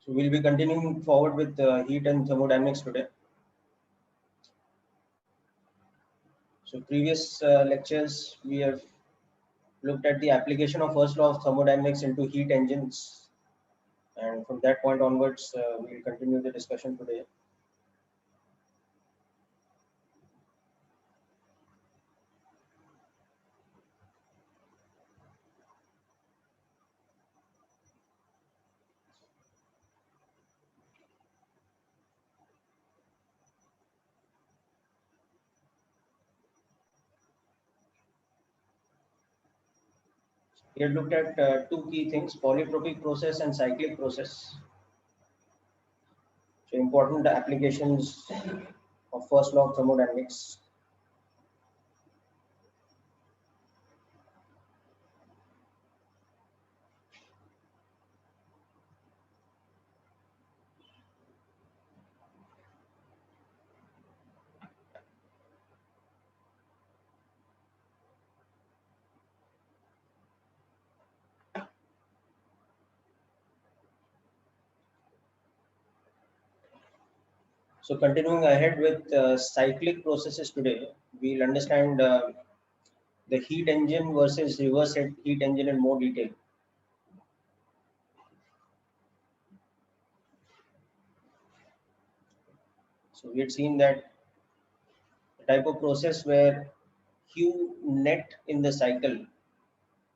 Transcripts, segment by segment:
So we'll be continuing forward with heat and thermodynamics today. So previous lectures we have looked at the application of first law of thermodynamics into heat engines, and from that point onwards we will continue the discussion today. We had looked at two key things: polytropic process and cyclic process. So important applications of first law of thermodynamics. So continuing ahead with cyclic processes today, we'll understand the heat engine versus reverse heat engine in more detail. So we had seen that the type of process where Q net in the cycle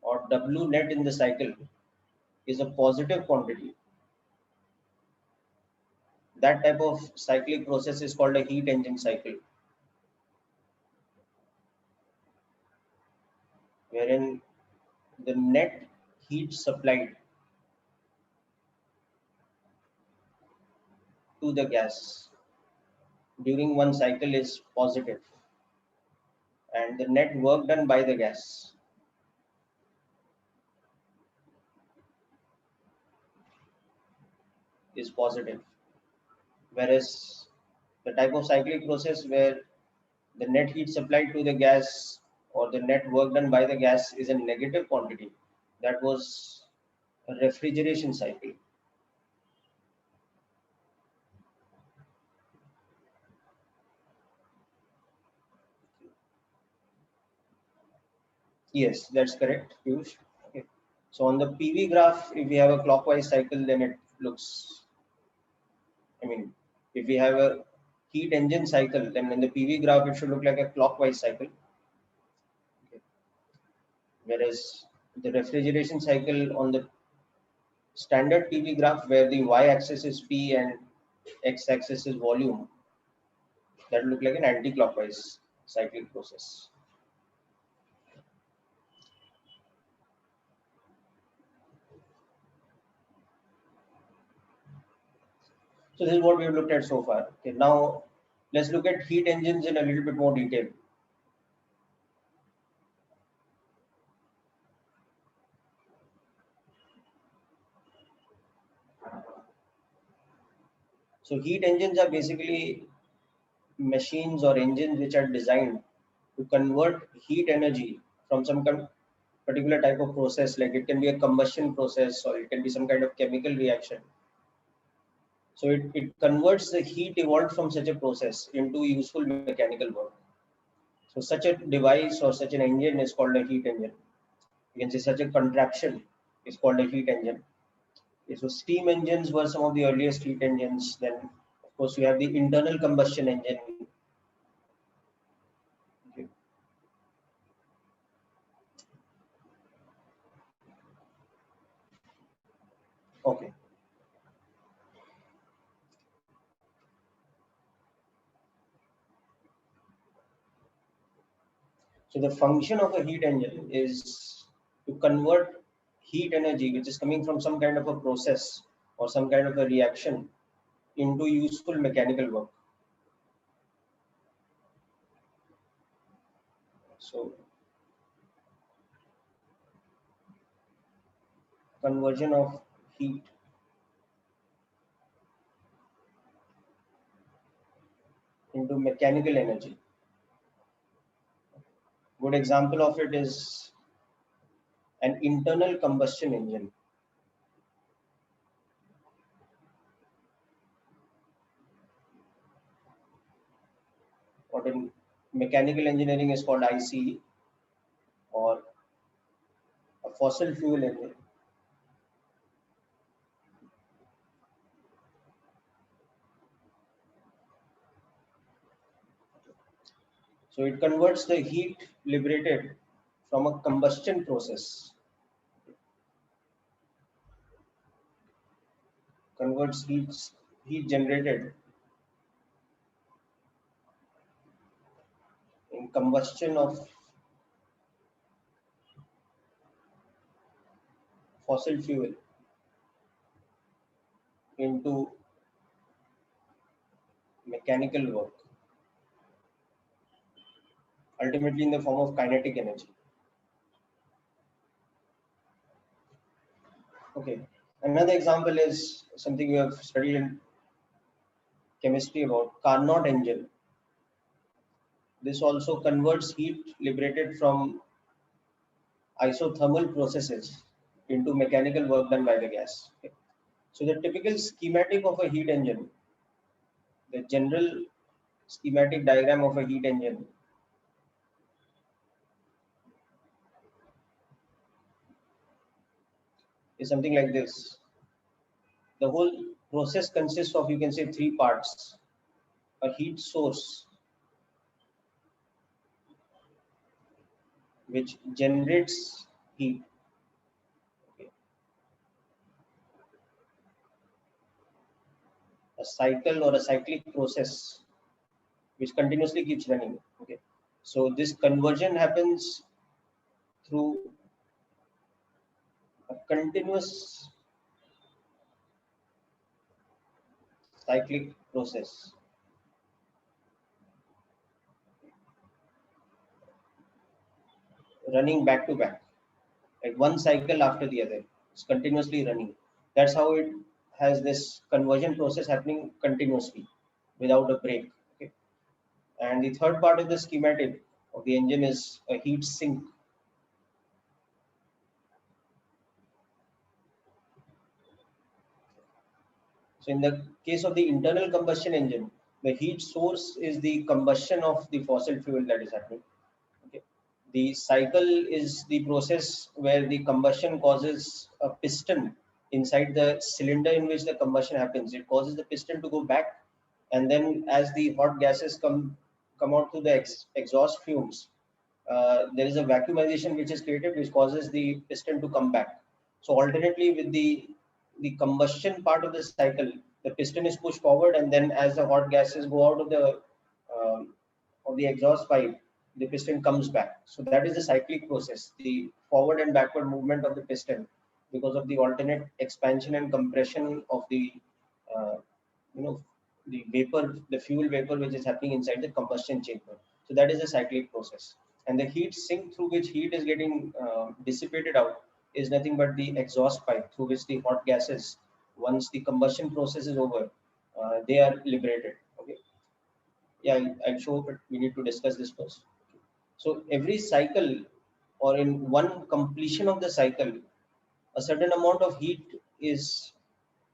or W net in the cycle is a positive quantity. That type of cyclic process is called a heat engine cycle, wherein the net heat supplied to the gas during one cycle is positive, and the net work done by the gas is positive. Whereas the type of cyclic process where the net heat supplied to the gas or the net work done by the gas is a negative quantity, that was a refrigeration cycle. Yes, that's correct, Piyush. Okay. So on the PV graph, if we have a clockwise cycle, then it looks, I mean, if we have a heat engine cycle, then in the PV graph, it should look like a clockwise cycle. Okay. Whereas the refrigeration cycle on the standard PV graph, where the y-axis is P and x-axis is volume, that will look like an anti-clockwise cyclic process. So this is what we have looked at so far. Okay, now let's look at heat engines in a little bit more detail. So heat engines are basically machines or engines which are designed to convert heat energy from some particular type of process, like it can be a combustion process or it can be some kind of chemical reaction. So it converts the heat evolved from such a process into useful mechanical work. So such a device or such an engine is called a heat engine. You can say such a contraption is called a heat engine. Okay, so steam engines were some of the earliest heat engines. Then, of course, you have the internal combustion engine. Okay. Okay. So the function of a heat engine is to convert heat energy, which is coming from some kind of a process or some kind of a reaction, into useful mechanical work. So conversion of heat into mechanical energy. Good example of it is an internal combustion engine. what in mechanical engineering is called ICE, or a fossil fuel engine. So it converts the heat liberated from a combustion process, converts heat generated in combustion of fossil fuel into mechanical work, ultimately in the form of kinetic energy. Okay. Another example is something we have studied in chemistry about Carnot engine. This also converts heat liberated from isothermal processes into mechanical work done by the gas. Okay. So the typical schematic of a heat engine, the general schematic diagram of a heat engine is something like this. The whole process consists of, you can say, three parts: a heat source which generates heat, okay, a cycle or a cyclic process which continuously keeps running. Okay, so this conversion happens through a continuous cyclic process running back to back, like one cycle after the other. It's continuously running. That's how it has this conversion process happening continuously without a break. Okay. And the third part of the schematic of the engine is a heat sink. So in the case of the internal combustion engine, the heat source is the combustion of the fossil fuel that is happening. Okay. The cycle is the process where the combustion causes a piston inside the cylinder in which the combustion happens. It causes the piston to go back, and then as the hot gases come out to the exhaust fumes, there is a vacuumization which is created, which causes the piston to come back. So alternately, with the combustion part of the cycle, the piston is pushed forward, and then as the hot gases go out um, of the exhaust pipe, the piston comes back. So that is the cyclic process, the forward and backward movement of the piston because of the alternate expansion and compression of the uh, you know the vapor, the fuel vapor which is happening inside the combustion chamber. So that is a cyclic process, and the heat sink through which heat is getting dissipated out is nothing but the exhaust pipe through which the hot gases, once the combustion process is over, they are liberated. Okay. Yeah, I'll show, but we need to discuss this first. So every cycle, or in one completion of the cycle, a certain amount of heat is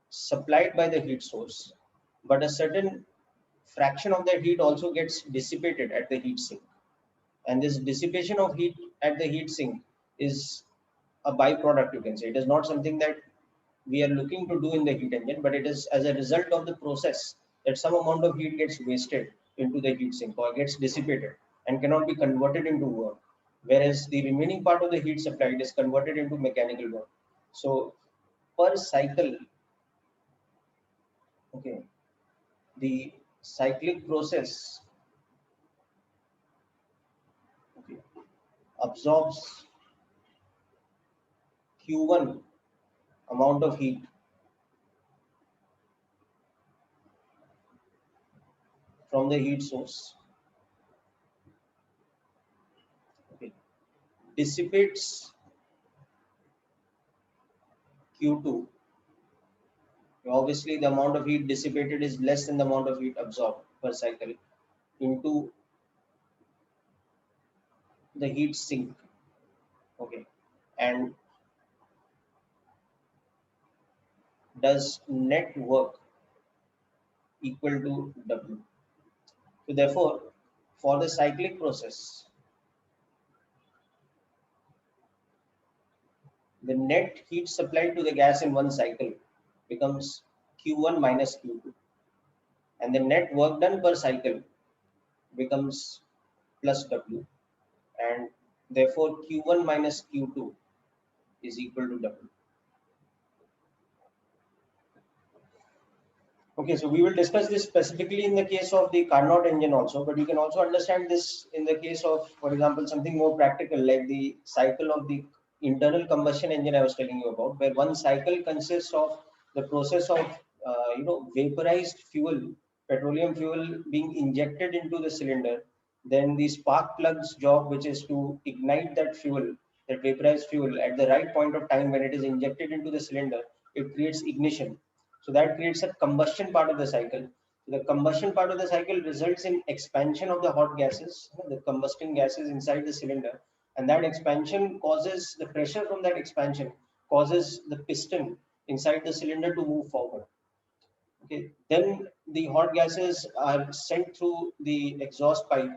supplied by the heat source, but a certain fraction of that heat also gets dissipated at the heat sink. And this dissipation of heat at the heat sink is a byproduct, you can say. It is not something that we are looking to do in the heat engine, but it is as a result of the process that some amount of heat gets wasted into the heat sink or gets dissipated and cannot be converted into work. Whereas the remaining part of the heat supplied is converted into mechanical work. So per cycle, okay, the cyclic process, okay, absorbs Q1 amount of heat from the heat source, okay, dissipates Q2. Obviously, the amount of heat dissipated is less than the amount of heat absorbed per cycle into the heat sink. Okay, and does net work equal to W. So therefore, for the cyclic process, the net heat supplied to the gas in one cycle becomes Q1 minus Q2, and the net work done per cycle becomes plus W, and therefore Q1 minus Q2 is equal to W. Okay, so we will discuss this specifically in the case of the Carnot engine also, but you can also understand this in the case of, for example, something more practical like the cycle of the internal combustion engine I was telling you about, where one cycle consists of the process of vaporized fuel, petroleum fuel being injected into the cylinder, then the spark plug's job, which is to ignite that fuel, that vaporized fuel, at the right point of time when it is injected into the cylinder, it creates ignition. So that creates a combustion part of the cycle. The combustion part of the cycle results in expansion of the hot gases, the combusting gases inside the cylinder, and that expansion causes the pressure from that expansion causes the piston inside the cylinder to move forward. Okay, then the hot gases are sent through the exhaust pipe.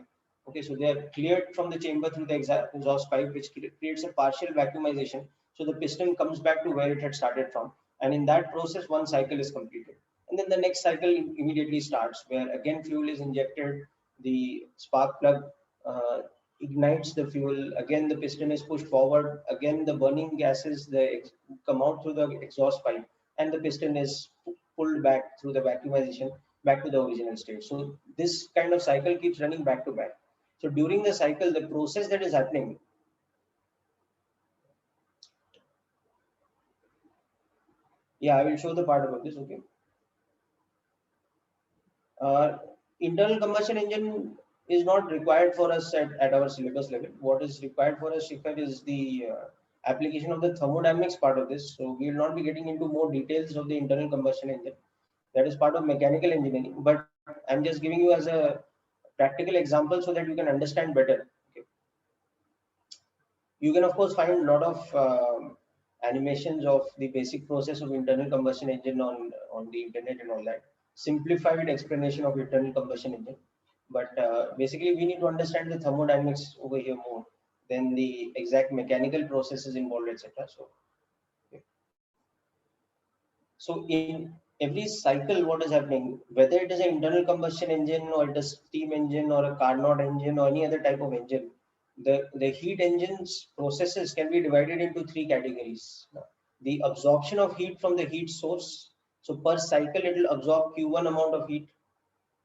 Okay, so they are cleared from the chamber through the exhaust pipe, which creates a partial vacuumization. So the piston comes back to where it had started from, and in that process, one cycle is completed. And then the next cycle immediately starts, where again fuel is injected, the spark plug ignites the fuel, again the piston is pushed forward, again the burning gases come out through the exhaust pipe, and the piston is pulled back through the vacuumization back to the original state. So this kind of cycle keeps running back to back. So during the cycle, the process that is happening, yeah, I will show the part about this. Okay. Uh, Internal combustion engine is not required for us at our syllabus level. What is required for us, Shikhar, is the application of the thermodynamics part of this. So we will not be getting into more details of the internal combustion engine. That is part of mechanical engineering. But I'm just giving you as a practical example so that you can understand better. Okay. You can of course find a lot of animations of the basic process of internal combustion engine on the internet and all that. Simplified explanation of internal combustion engine. But basically, we need to understand the thermodynamics over here more than the exact mechanical processes involved, etc. So, okay. So in every cycle, what is happening, whether it is an internal combustion engine or it is steam engine or a Carnot engine or any other type of engine, the heat engine's processes can be divided into three categories. The absorption of heat from the heat source. So per cycle, it will absorb Q1 amount of heat.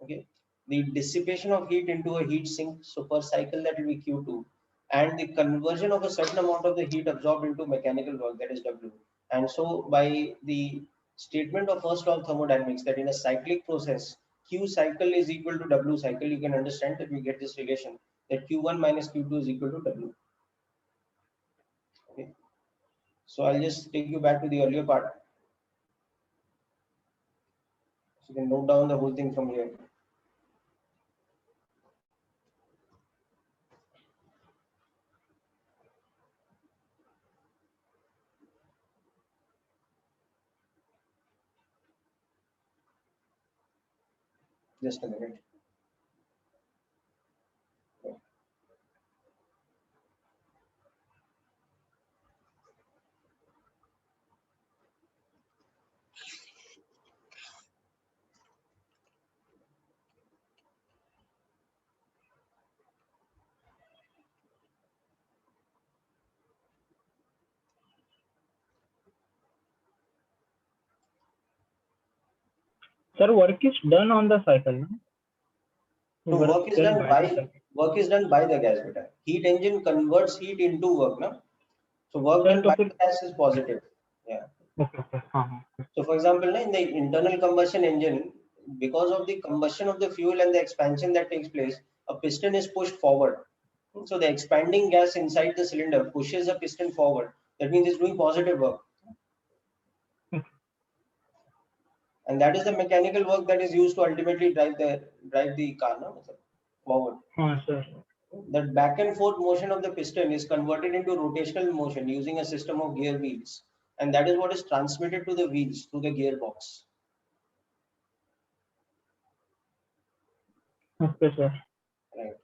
Okay. The dissipation of heat into a heat sink. So per cycle, that will be Q2. And the conversion of a certain amount of the heat absorbed into mechanical work, that is W. And so by the statement of first law of thermodynamics, that in a cyclic process, Q cycle is equal to W cycle, you can understand that we get this relation that Q1 minus Q2 is equal to W. Okay. So I'll just take you back to the earlier part. So you can note down the whole thing from here. Just a minute. Sir, work is done on the cycle. No? So work is done by the gas beta. Heat engine converts heat into work, no? So work done by the gas is positive. Yeah. Okay. So for example, in the internal combustion engine, because of the combustion of the fuel and the expansion that takes place, a piston is pushed forward. So the expanding gas inside the cylinder pushes a piston forward. That means it's doing positive work. And that is the mechanical work that is used to ultimately drive the car, no? Forward. Sir. The back and forth motion of the piston is converted into rotational motion using a system of gear wheels, and that is what is transmitted to the wheels through the gearbox. Okay, sir. Right.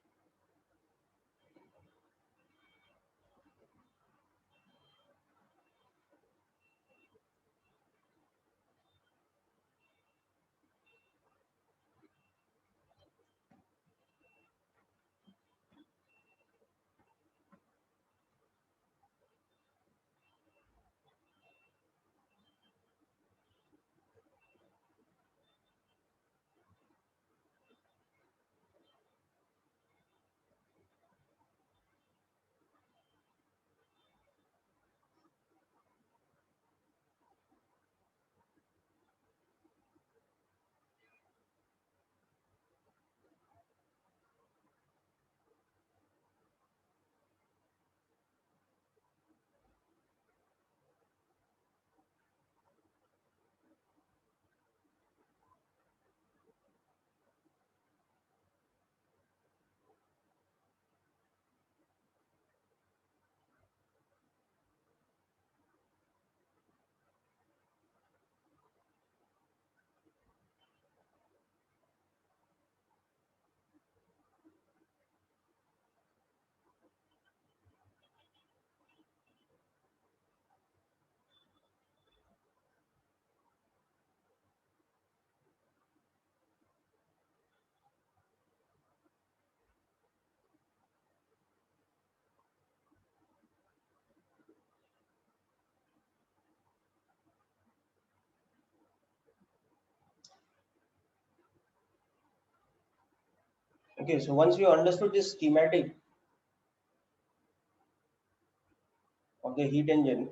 Okay, so once we understood this schematic of the heat engine,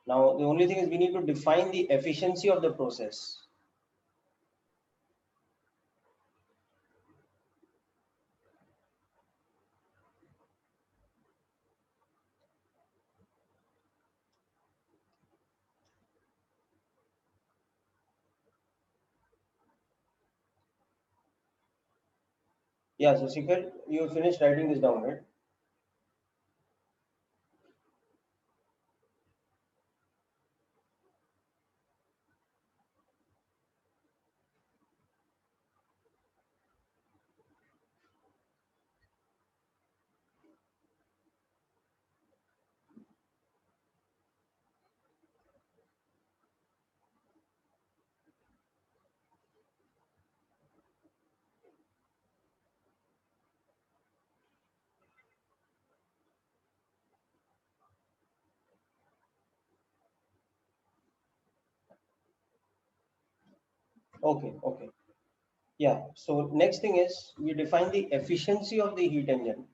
now the only thing is we need to define the efficiency of the process. Yeah, so Shikhar, you finished writing this down, right? Okay, okay. Yeah, so next thing is we define the efficiency of the heat engine.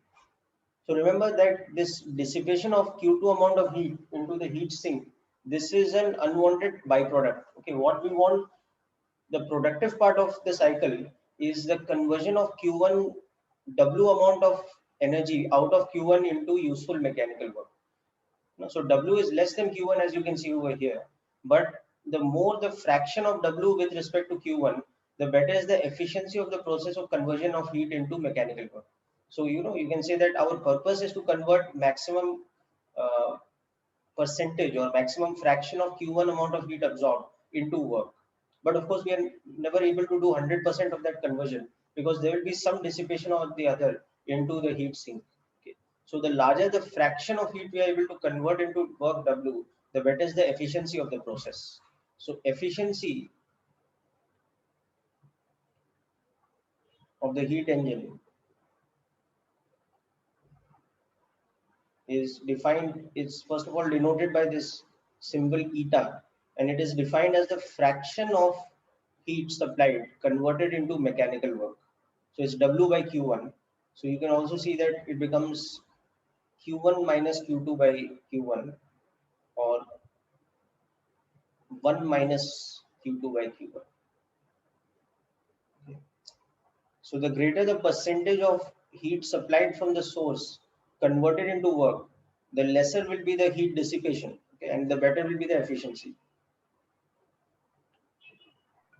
So remember that this dissipation of Q2 amount of heat into the heat sink, this is an unwanted byproduct. Okay, what we want, the productive part of the cycle is the conversion of Q1 W amount of energy out of Q1 into useful mechanical work. So W is less than Q1 as you can see over here. But the more the fraction of W with respect to Q1, the better is the efficiency of the process of conversion of heat into mechanical work. So, you can say that our purpose is to convert maximum uh, percentage or maximum fraction of Q1 amount of heat absorbed into work. But of course, we are never able to do 100% of that conversion because there will be some dissipation or the other into the heat sink. Okay. So the larger the fraction of heat we are able to convert into work W, the better is the efficiency of the process. So efficiency of the heat engine is defined, it's first of all denoted by this symbol eta, and it is defined as the fraction of heat supplied converted into mechanical work. So it's W by Q1. So you can also see that it becomes Q1 minus Q2 by Q1 or 1 minus Q2 by Q1. So the greater the percentage of heat supplied from the source converted into work, the lesser will be the heat dissipation, okay, and the better will be the efficiency.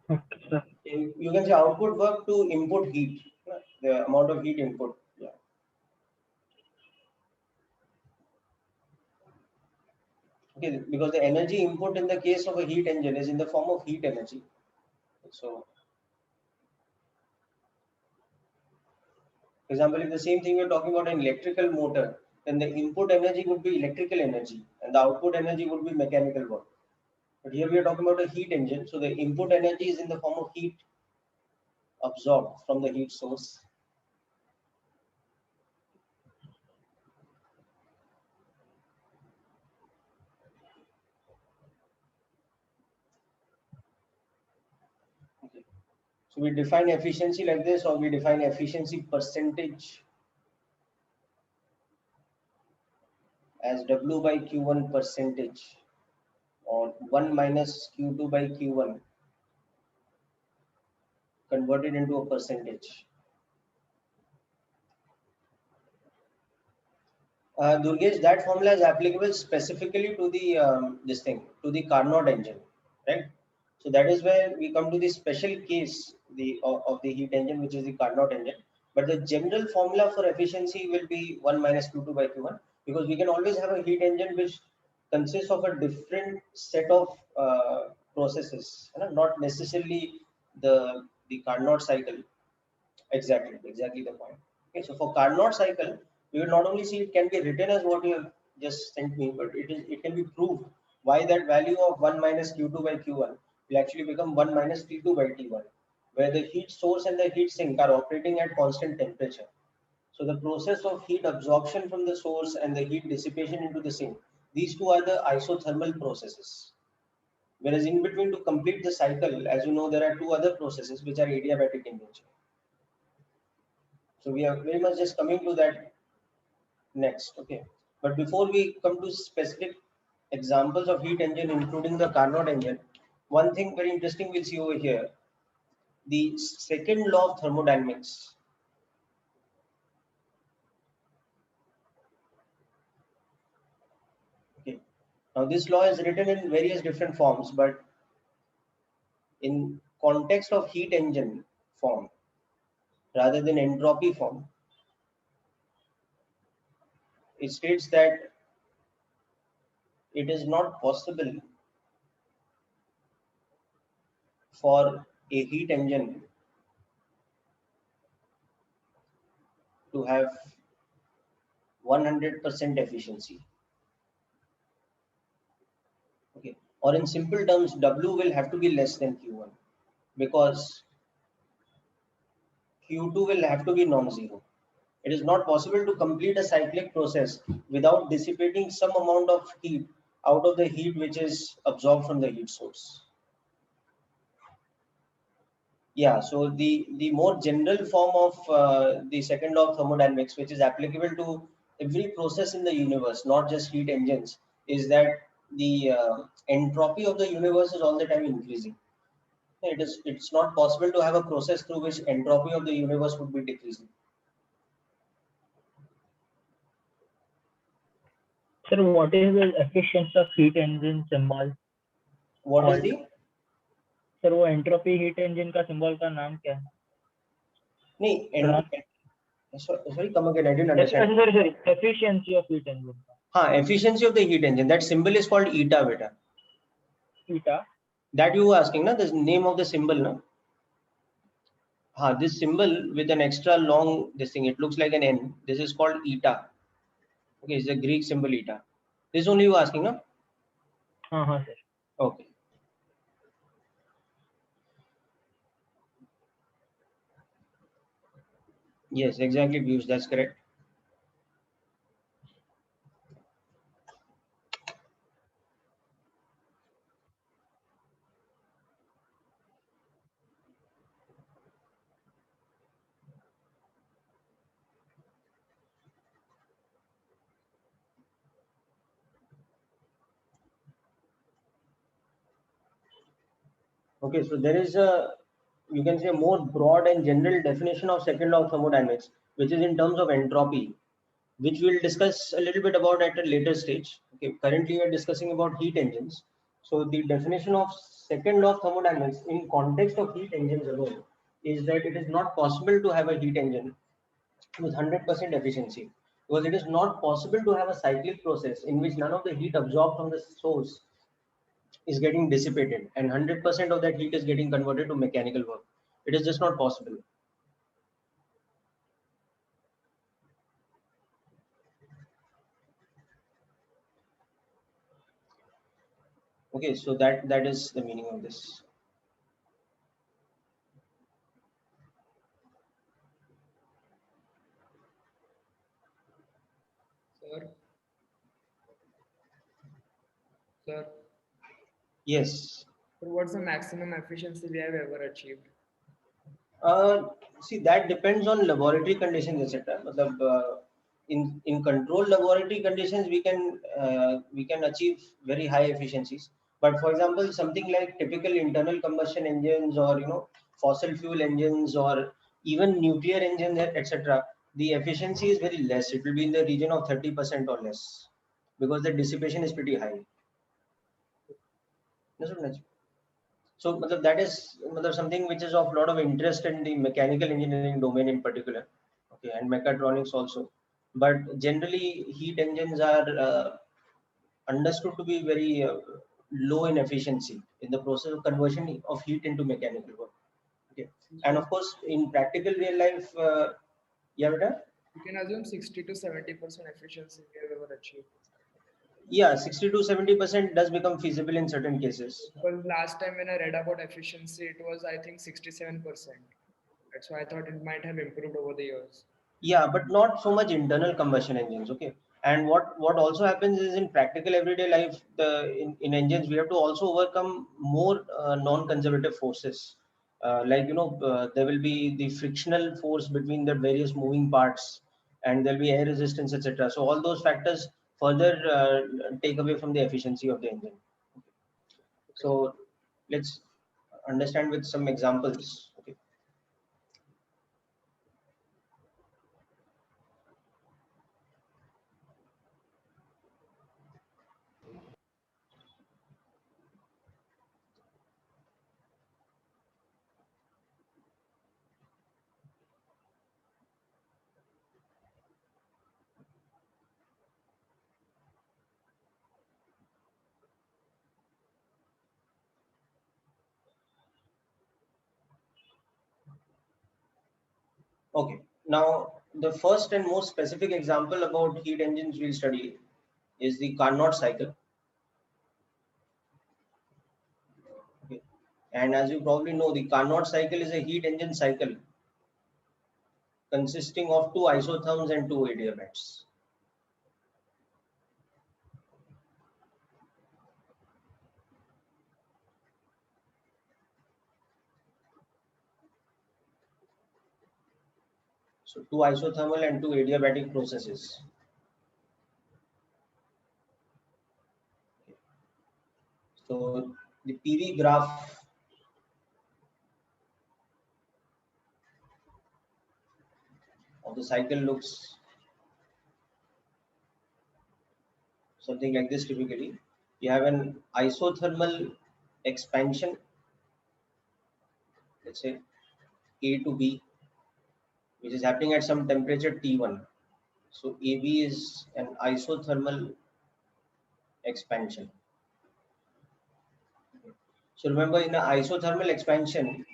Okay, sir. You can say output work to input heat, the amount of heat input. Yeah. Okay, because the energy input in the case of a heat engine is in the form of heat energy. So, for example, if the same thing we're talking about an electrical motor, then the input energy would be electrical energy and the output energy would be mechanical work. But here we are talking about a heat engine, so the input energy is in the form of heat absorbed from the heat source. Okay. So we define efficiency like this, or we define efficiency percentage as W by Q1 percentage or 1 minus Q2 by Q1 converted into a percentage. Durgesh, that formula is applicable specifically to the this thing, to the Carnot engine, right? So that is where we come to the special case of the heat engine, which is the Carnot engine. But the general formula for efficiency will be 1 minus Q2 by Q1 because we can always have a heat engine which consists of a different set of processes, not necessarily the Carnot cycle. Exactly the point. Okay, so for Carnot cycle, we will not only see it can be written as what you have just sent me, but it can be proved why that value of 1 minus Q2 by Q1 will actually become 1 minus T2 by T1, where the heat source and the heat sink are operating at constant temperature. So the process of heat absorption from the source and the heat dissipation into the sink, these two are the isothermal processes. Whereas in between to complete the cycle, as you know, there are two other processes which are adiabatic in nature. So we are very much just coming to that next. Okay, but before we come to specific examples of heat engine, including the Carnot engine, one thing very interesting we'll see over here, the second law of thermodynamics. Okay, now this law is written in various different forms, but in context of heat engine form rather than entropy form, it states that it is not possible for a heat engine to have 100% efficiency. Okay, or in simple terms, W will have to be less than Q1 because Q2 will have to be non-zero. It is not possible to complete a cyclic process without dissipating some amount of heat out of the heat which is absorbed from the heat source. Yeah, so the more general form of the second law of thermodynamics, which is applicable to every process in the universe, not just heat engines, is that the entropy of the universe is all the time increasing. It's not possible to have a process through which entropy of the universe would be decreasing. Sir, what is the efficiency of heat engine symbol? What is the? Sir वो entropy heat engine का symbol का नाम क्या है? नहीं, sorry, come again, I didn't understand. Sorry, efficiency of heat engine. Efficiency of the heat engine. That symbol is called eta, beta. Eta? That you were asking, na? The name of the symbol, na? This symbol with an extra long this thing, it looks like an N. This is called eta. Okay, it's a Greek symbol eta. This only you asking, no? Sir. Okay. Yes, exactly, views. That's correct. Okay, so there is a, you can say, more broad and general definition of second law of thermodynamics, which is in terms of entropy, which we'll discuss a little bit about at a later stage. Okay, currently we are discussing about heat engines. So the definition of second law of thermodynamics in context of heat engines alone is that it is not possible to have a heat engine with 100% efficiency, because it is not possible to have a cyclic process in which none of the heat absorbed from the source is getting dissipated and 100% of that heat is getting converted to mechanical work. It is just not possible. Okay, so that is the meaning of this. Sir. Yes. So what's the maximum efficiency we have ever achieved? See, that depends on laboratory conditions, etc. In controlled laboratory conditions, we can achieve very high efficiencies. But for example, something like typical internal combustion engines, or fossil fuel engines, or even nuclear engines, etc., the efficiency is very less. It will be in the region of 30% or less, because the dissipation is pretty high. So that is something which is of a lot of interest in the mechanical engineering domain in particular, okay, and mechatronics also. But generally, heat engines are understood to be very low in efficiency in the process of conversion of heat into mechanical work. Okay, and of course, in practical real life, yeah, beta? You can assume 60 to 70% efficiency we have ever achieved. Yeah, 60 to 70% does become feasible in certain cases. Because last time when I read about efficiency, it was, I think, 67%. That's why I thought it might have improved over the years. Yeah, but not so much internal combustion engines. Okay, and what also happens is in practical everyday life, in engines we have to also overcome more non-conservative forces. there will be the frictional force between the various moving parts, and there'll be air resistance, etc. So all those factors further take away from the efficiency of the engine. So let's understand with some examples. Okay. Okay. Now, the first and most specific example about heat engines we'll study is the Carnot cycle. Okay. And as you probably know, the Carnot cycle is a heat engine cycle consisting of two isotherms and two adiabats. So two isothermal and two adiabatic processes. So the PV graph of the cycle looks something like this typically. You have an isothermal expansion, let's say A to B, which is happening at some temperature T1. So AB is an isothermal expansion. So remember, in an isothermal expansion,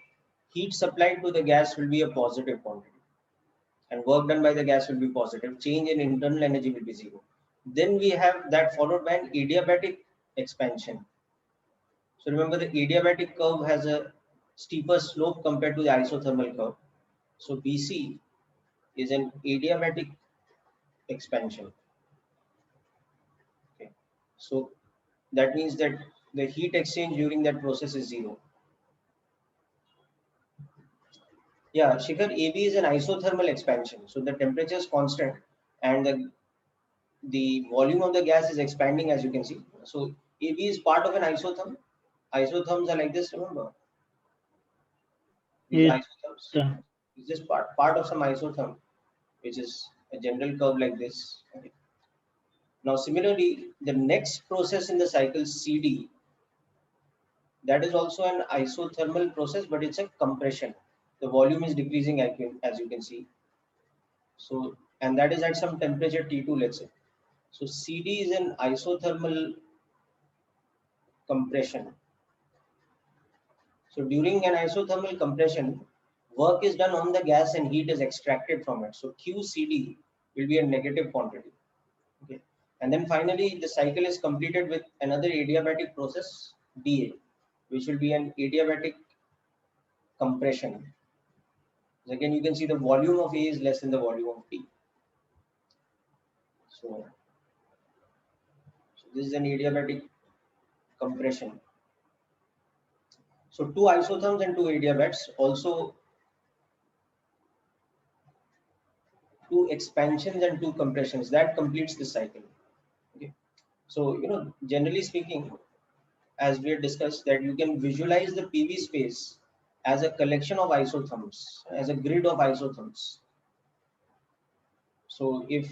heat supplied to the gas will be a positive quantity and work done by the gas will be positive. Change in internal energy will be zero. Then we have that followed by an adiabatic expansion. So remember, the adiabatic curve has a steeper slope compared to the isothermal curve. So BC is an adiabatic expansion. Okay. So that means that the heat exchange during that process is zero. Yeah, Shikhar, AB is an isothermal expansion. So the temperature is constant and the volume of the gas is expanding, as you can see. So AB is part of an isotherm. Isotherms are like this, remember? These are Yes, isotherms. sir. It's just part of some isotherm, which is a general curve like this. Okay. Now, similarly, the next process in the cycle, CD, that is also an isothermal process, but it's a compression. The volume is decreasing, as you can see. So, and that is at some temperature T2, let's say. So CD is an isothermal compression. So during an isothermal compression, work is done on the gas and heat is extracted from it. So QCD will be a negative quantity. Okay. And then finally, the cycle is completed with another adiabatic process, DA, which will be an adiabatic compression. So again, you can see the volume of A is less than the volume of T. So this is an adiabatic compression. So two isotherms and two adiabats, also two expansions and two compressions. That completes the cycle. Okay. So, generally speaking, as we had discussed, that you can visualize the PV space as a collection of isotherms, as a grid of isotherms. So if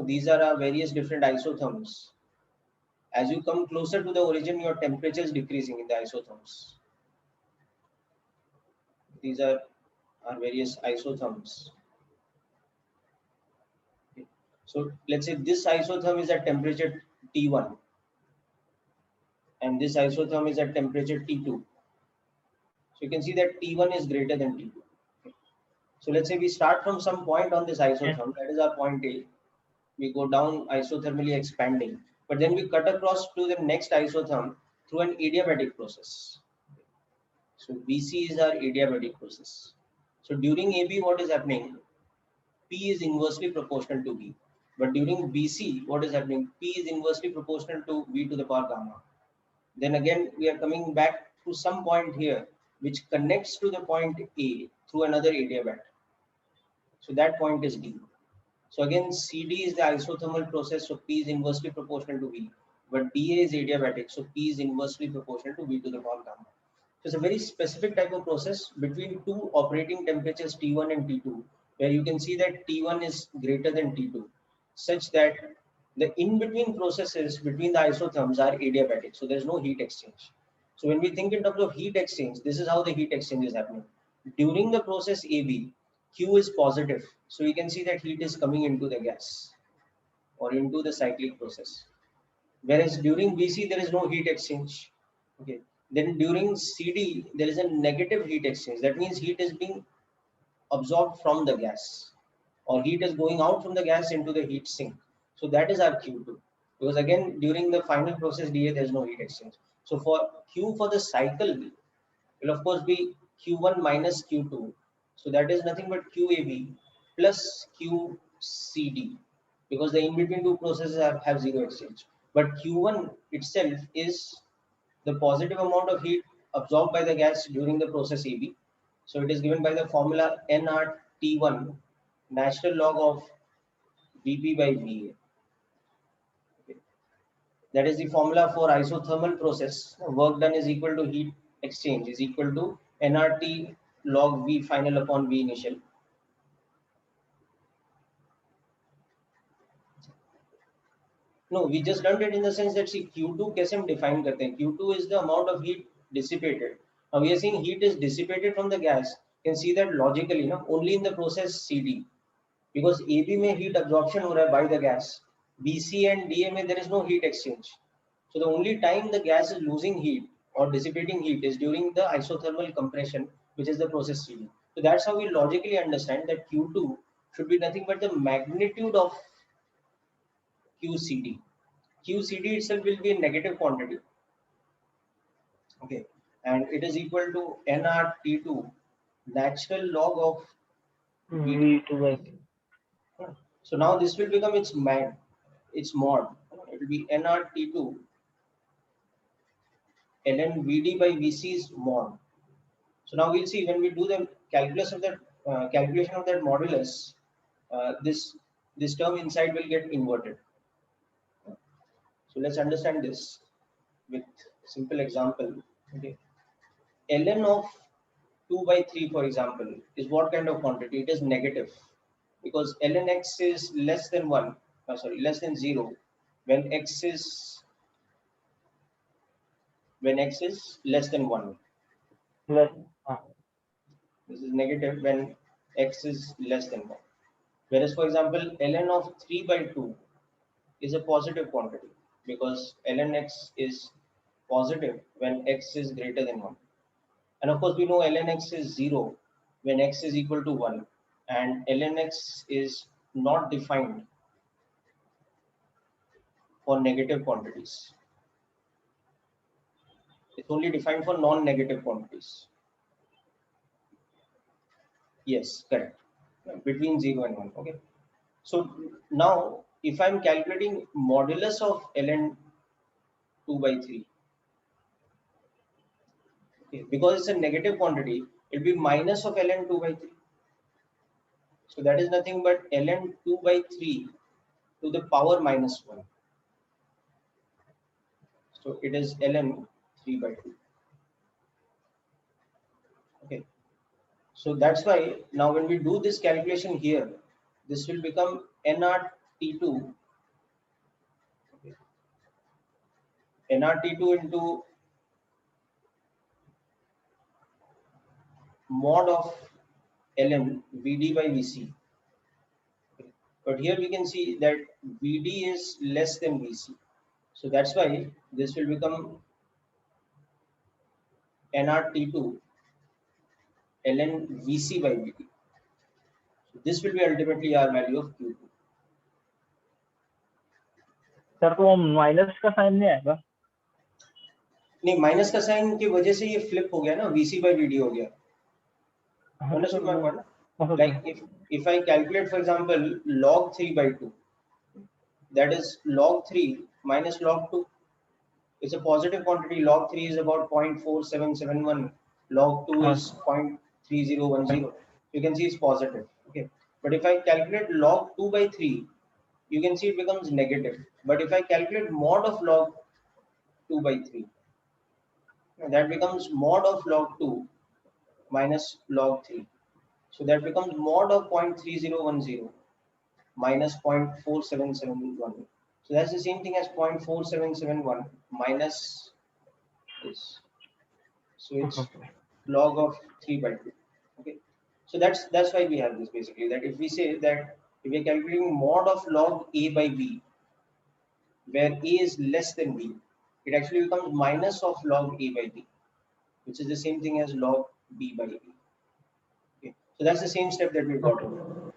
these are our various different isotherms, as you come closer to the origin, your temperature is decreasing in the isotherms. These are our various isotherms. Okay. So let's say this isotherm is at temperature T1 and this isotherm is at temperature T2. So you can see that T1 is greater than T2. Okay. So let's say we start from some point on this isotherm, that is our point A. We go down isothermally expanding, but then we cut across to the next isotherm through an adiabatic process. So BC is our adiabatic process. So during AB, what is happening? P is inversely proportional to B. But during BC, what is happening? P is inversely proportional to V to the power gamma. Then again, we are coming back to some point here which connects to the point A through another adiabatic. So that point is D. So again, CD is the isothermal process, so P is inversely proportional to V. But DA is adiabatic, so P is inversely proportional to V to the power gamma. So it's a very specific type of process between two operating temperatures T1 and T2, where you can see that T1 is greater than T2, such that the in-between processes between the isotherms are adiabatic. So there's no heat exchange. So when we think in terms of heat exchange, this is how the heat exchange is happening. During the process AB, Q is positive. So you can see that heat is coming into the gas or into the cyclic process. Whereas during BC, there is no heat exchange. Okay. Then during CD, there is a negative heat exchange. That means heat is being absorbed from the gas, or heat is going out from the gas into the heat sink. So that is our Q2. Because again, during the final process DA, there is no heat exchange. So for Q for the cycle will of course be Q1 minus Q2. So that is nothing but QAB plus QCD, because the in between two processes have zero exchange. But Q1 itself is the positive amount of heat absorbed by the gas during the process AB. So it is given by the formula nRT1 natural log of Vp by Va. Okay. That is the formula for isothermal process. Work done is equal to heat exchange is equal to nRT log V final upon V initial. No, we just learned it in the sense that see Q2 कैसे हम define करते हैं. Q2 is the amount of heat dissipated. Now we are saying heat is dissipated from the gas. You can see that logically, no, only in the process CD, because AB में heat absorption हो रहा है by the gas. BC and DA में there is no heat exchange. So the only time the gas is losing heat or dissipating heat is during the isothermal compression, which is the process CD. So that's how we logically understand that Q2 should be nothing but the magnitude of QCD. QCD itself will be a negative quantity. Okay, and it is equal to nRT2 natural log of V2 by So now this will become its mod. It will be nRT2 ln Vd by Vc's mod. So now we'll see when we do the calculus of that calculation of that modulus, this term inside will get inverted. So let's understand this with simple example. Okay, ln of 2 by 3, for example, is what kind of quantity? It is negative, because ln x is less than 1, less than 0 when x is less than 1. plus This is negative when x is less than 1. Whereas, for example, ln of 3 by 2 is a positive quantity, because ln x is positive when x is greater than 1. And of course, we know ln x is 0 when x is equal to 1. And ln x is not defined for negative quantities. It's only defined for non-negative quantities. Yes, correct. Between 0 and 1. Okay. So now, if I'm calculating modulus of ln 2 by 3, okay, because it's a negative quantity, it will be minus of ln 2 by 3. So that is nothing but ln 2 by 3 to the power minus 1. So it is ln 3 by 2. Okay. So that's why now when we do this calculation here, this will become nRT2, okay, nRT2 into mod of ln Vd by Vc. Okay. But here we can see that Vd is less than Vc. So that's why this will become nRT2 ln Vc by Vd. So this will be ultimately our value of Q2. Sir तो minus का sign नहीं आएगा? नहीं, minus का sign की वजह से ये फ्लिप हो गया ना, Vc by Vd हो गया. Understood my point? Like if I calculate, for example, log 3 by 2, that is log 3 minus log 2. It's a positive quantity. Log 3 is about 0.4771. log 2 is 0.3010. You can see it's positive. Okay, but if I calculate log 2 by 3, you can see it becomes negative. But if I calculate mod of log 2 by 3, that becomes mod of log 2 minus log 3. So that becomes mod of 0.3010 minus 0.4771. So that's the same thing as 0.4771 minus this. So it's log of 3 by 2. Okay. So that's why we have this basically, that if we say that if we're calculating mod of log A by B, where A is less than B, it actually becomes minus of log A by B, which is the same thing as log B by B. Okay. So that's the same step that we've got over.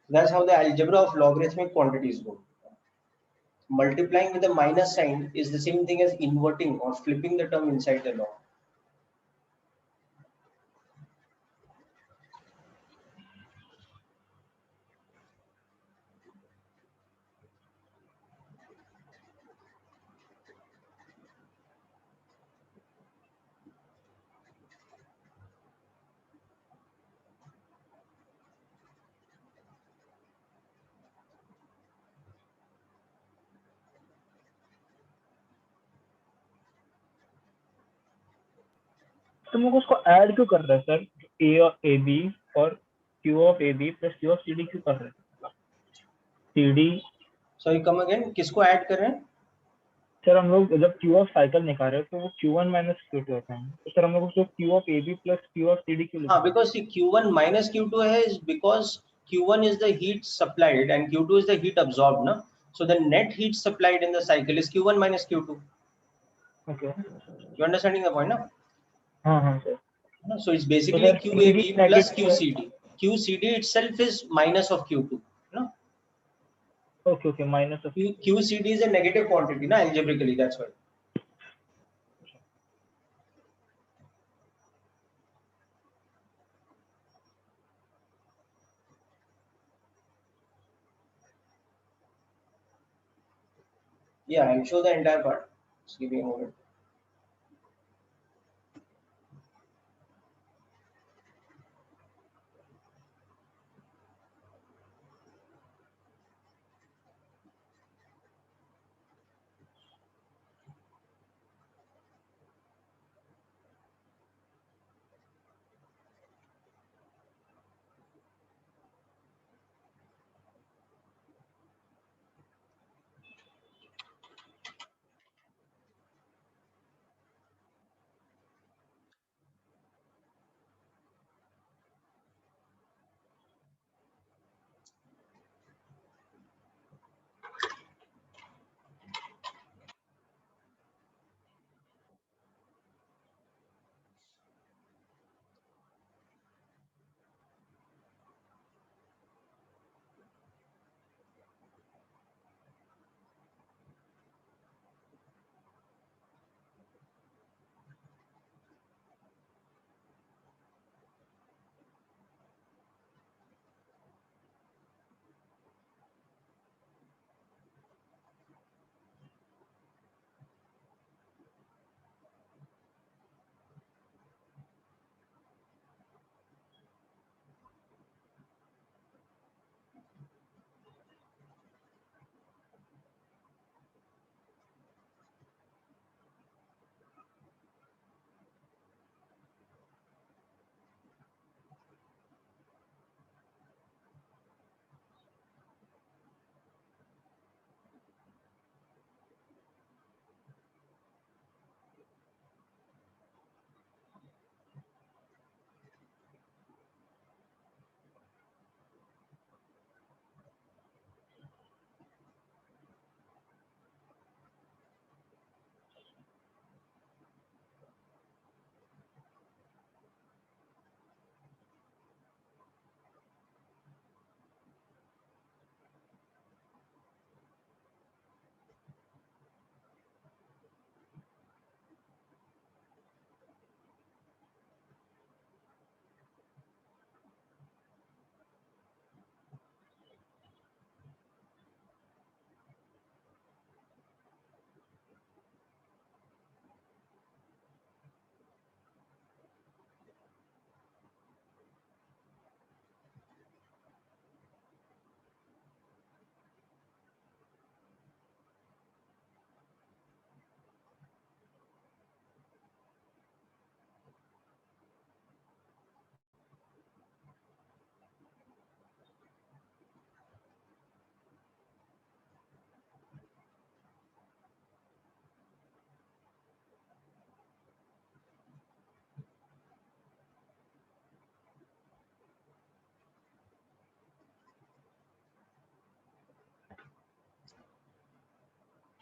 That's how the algebra of logarithmic quantities go. Multiplying with a minus sign is the same thing as inverting or flipping the term inside the log. तो मुझे उसको add क्यों कर रहा है sir, A और A B और Q of A B plus Q of C D क्यों कर रहे हैं C D? Sorry come again, किसको ऐड कर रहे हैं? सर हम लोग जब क्यू ऑफ साइकिल निकाल रहे हैं तो वो Q1 माइनस Q2 होता है, तो सर हम लोग उसको Q of A B plus Q of C D क्यों लिखते हाँ, हैं? because see, Q1 minus Q2 है is because Q1 is the heat supplied and Q2 is the heat absorbed, na? So the net heat supplied in the cycle is Q1 minus Q2. Okay, You understanding the point, na? हाँ हाँ sir. So it's तो basically sir C D QAB plus negative है. QCD. QCD itself is minus of Q2. No? Okay okay, minus of QCD is a negative quantity, na, algebraically, that's why. Yeah, I'll show the entire part. Just give me a moment.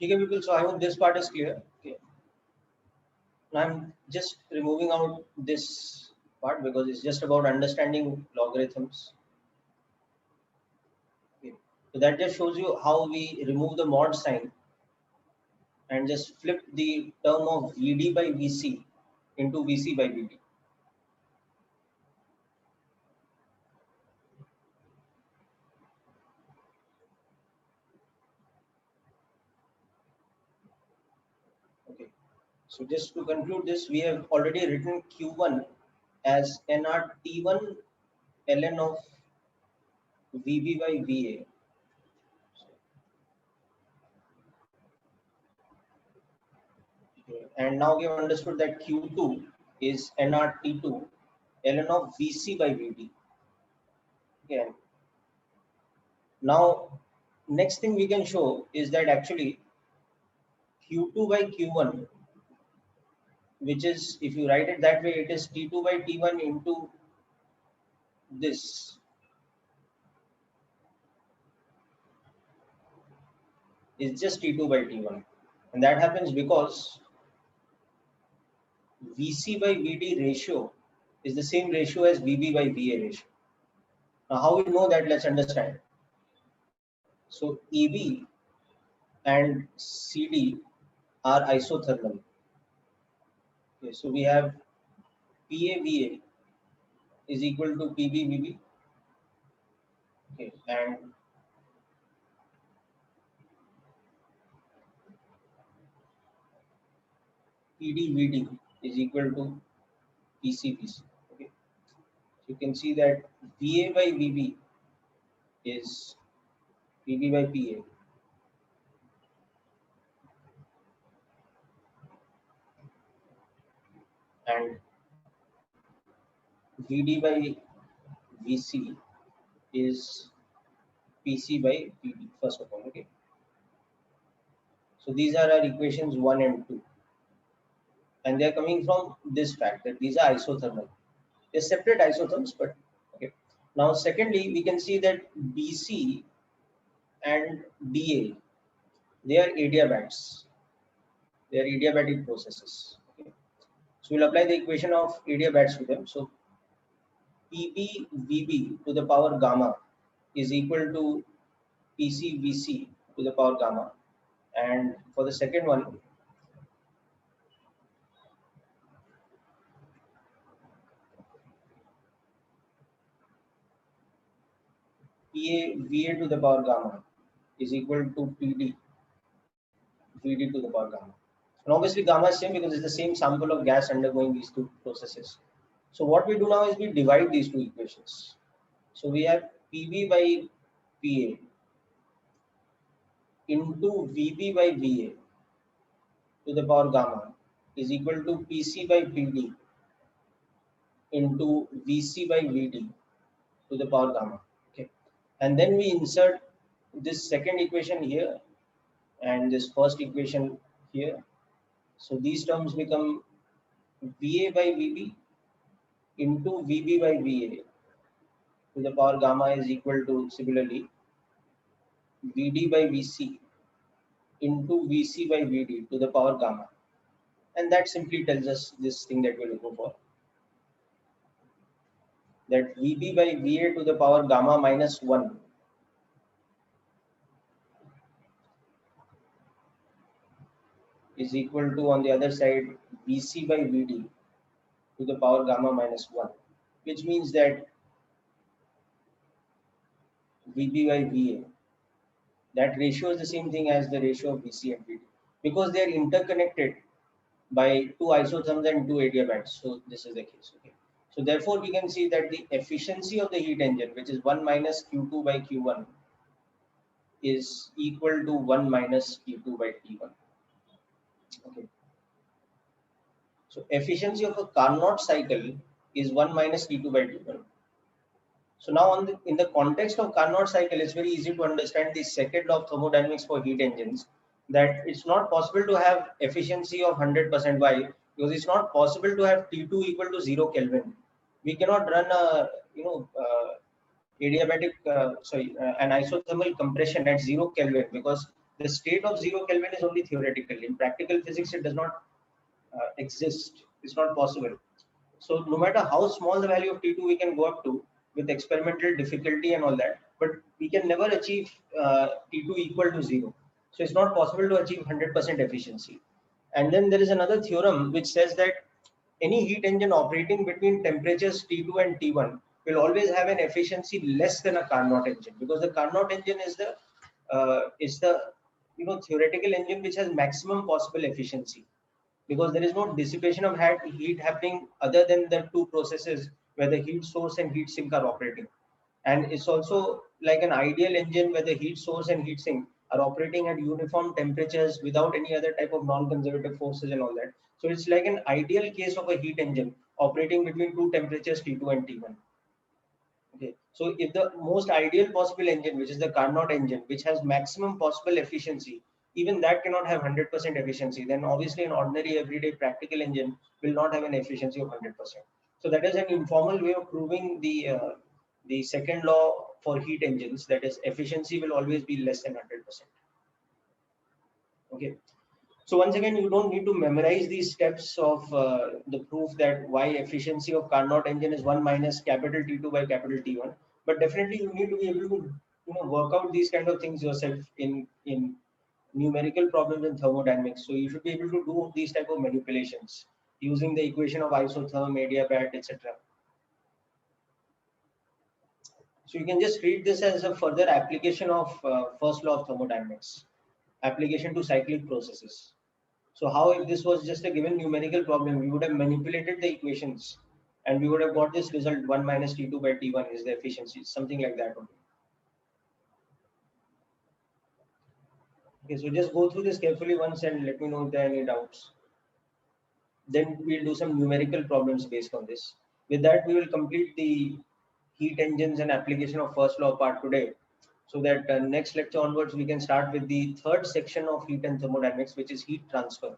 Okay, people. So I hope this part is clear. Okay. Now I'm just removing out this part because it's just about understanding logarithms. Okay. So that just shows you how we remove the mod sign and just flip the term of VD by VC into VC by VD. Okay. So just to conclude this, we have already written Q1 as nRT1 ln of VB by VA. Okay. And now we have understood that Q2 is nRT2 ln of VC by VD. Okay. Now, next thing we can show is that actually Q2 by Q1, which is, if you write it that way, it is T2 by T1 into this is just T2 by T1. And that happens because VC by VD ratio is the same ratio as VB by VA ratio. Now, how we know that? Let's understand. So, EB and CD are isothermal. Okay, so we have PAVA is equal to PBVB. Okay, and PDVD is equal to PCVC. Okay, so you can see that VA by VB is PB by PA, and VD by VC is PC by PD, first of all. Okay, so these are our equations 1 and 2, and they are coming from this fact that these are isothermal. They're separate isotherms, but okay. Now, secondly, we can see that BC and DA, they are adiabats. They are adiabatic processes. Okay. So we'll apply the equation of adiabats to them. So PBVB to the power gamma is equal to PCVC to the power gamma. And for the second one, PAVA to the power gamma is equal to PD VD to the power gamma. And obviously gamma is same because it's the same sample of gas undergoing these two processes. So what we do now is we divide these two equations. So we have PB by PA into VB by VA to the power gamma is equal to PC by PD into VC by VD to the power gamma. Okay, and then we insert this second equation here and this first equation here. So these terms become VA by VB into VB by VA to the power gamma is equal to similarly VD by VC into VC by VD to the power gamma. And that simply tells us this thing that we're looking for, that VB by VA to the power gamma minus 1 is equal to, on the other side, VC by VD to the power gamma minus 1, which means that VB by VA, that ratio is the same thing as the ratio of VC and VD because they are interconnected by two isotherms and two adiabats. So this is the case. Okay. So therefore, we can see that the efficiency of the heat engine, which is 1 minus Q2 by Q1, is equal to 1 minus T2 by T1. Okay. So efficiency of a Carnot cycle is 1 minus T2 by T1. So now in the context of Carnot cycle, it's very easy to understand the second law of thermodynamics for heat engines, that it's not possible to have efficiency of 100%. Why? Because it's not possible to have T2 equal to 0 Kelvin. We cannot run a adiabatic an isothermal compression at 0 Kelvin because The state of 0 Kelvin is only theoretical. In practical physics, it does not exist. It's not possible. So no matter how small the value of T2 we can go up to with experimental difficulty and all that, but we can never achieve T2 equal to 0. So it's not possible to achieve 100% efficiency. And then there is another theorem which says that any heat engine operating between temperatures T2 and T1 will always have an efficiency less than a Carnot engine, because the Carnot engine is the theoretical engine which has maximum possible efficiency, because there is no dissipation of heat happening other than the two processes where the heat source and heat sink are operating. And it's also like an ideal engine where the heat source and heat sink are operating at uniform temperatures without any other type of non-conservative forces and all that. So it's like an ideal case of a heat engine operating between two temperatures T2 and T1. Okay, so if the most ideal possible engine, which is the Carnot engine, which has maximum possible efficiency, even that cannot have 100% efficiency, then obviously an ordinary everyday practical engine will not have an efficiency of 100%. So that is an informal way of proving the second law for heat engines, that is efficiency will always be less than 100%. Okay. So once again, you don't need to memorize these steps of the proof that why efficiency of Carnot engine is 1 minus capital T2 by capital T1. But definitely you need to be able to work out these kind of things yourself in numerical problems in thermodynamics. So you should be able to do these type of manipulations using the equation of isotherm, adiabat, etc. So you can just treat this as a further application of first law of thermodynamics, application to cyclic processes. So how, if this was just a given numerical problem, we would have manipulated the equations and we would have got this result 1 minus T2 by T1 is the efficiency, something like that only. Okay, so just go through this carefully once and let me know if there are any doubts. Then we'll do some numerical problems based on this. With that, we will complete the heat engines and application of first law part today. So that next lecture onwards, we can start with the third section of heat and thermodynamics, which is heat transfer.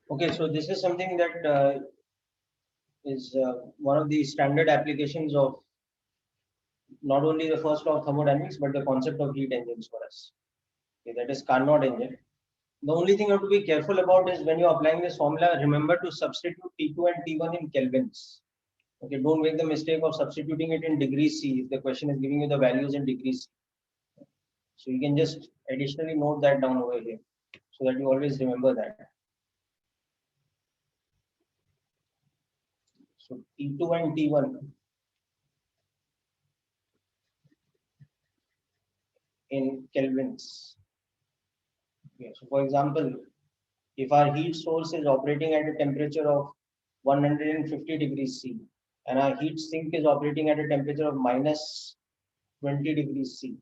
Okay, so this is something that is one of the standard applications of not only the first law of thermodynamics, but the concept of heat engines for us. Okay, that is Carnot engine. The only thing you have to be careful about is when you're applying this formula, remember to substitute T2 and T1 in kelvins. Okay, don't make the mistake of substituting it in degrees C if the question is giving you the values in degrees C. So you can just additionally note that down over here so that you always remember that. So T2 and T1 in kelvins. Okay, so for example, if our heat source is operating at a temperature of 150 degrees C and our heat sink is operating at a temperature of minus 20 degrees C,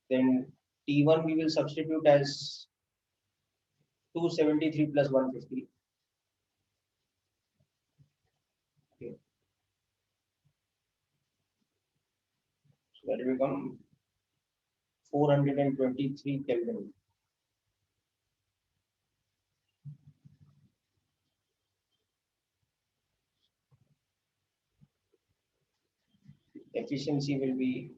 then T1 we will substitute as 273 plus 150. Okay. So that will become 423 Kelvin. Efficiency will be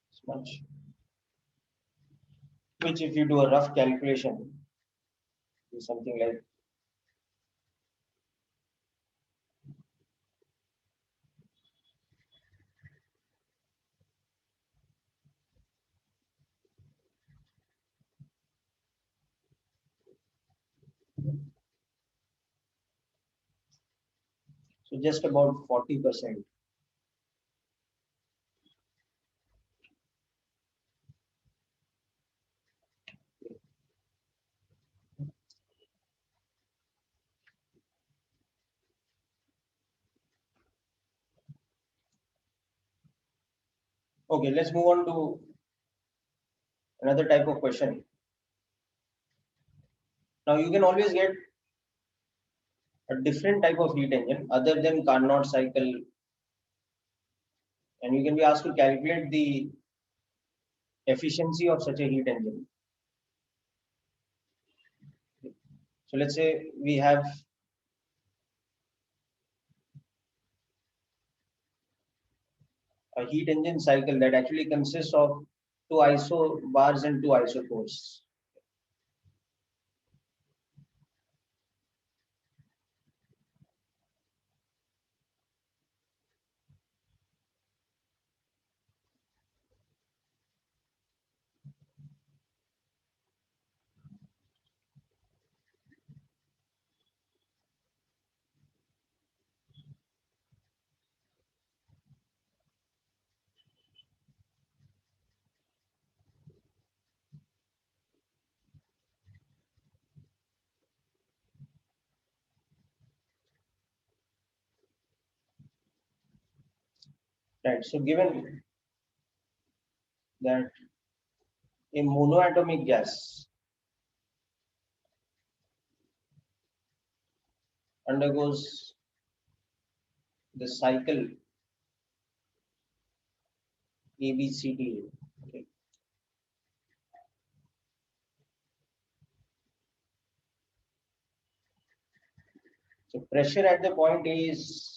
this much, which if you do a rough calculation, is something like so just about 40%. Okay, let's move on to another type of question. Now you can always get a different type of heat engine other than Carnot cycle, and you can be asked to calculate the efficiency of such a heat engine. So let's say we have a heat engine cycle that actually consists of two isobars and two isocores. Right. So given that a monoatomic gas undergoes the cycle ABCD. Okay. So pressure at the point A is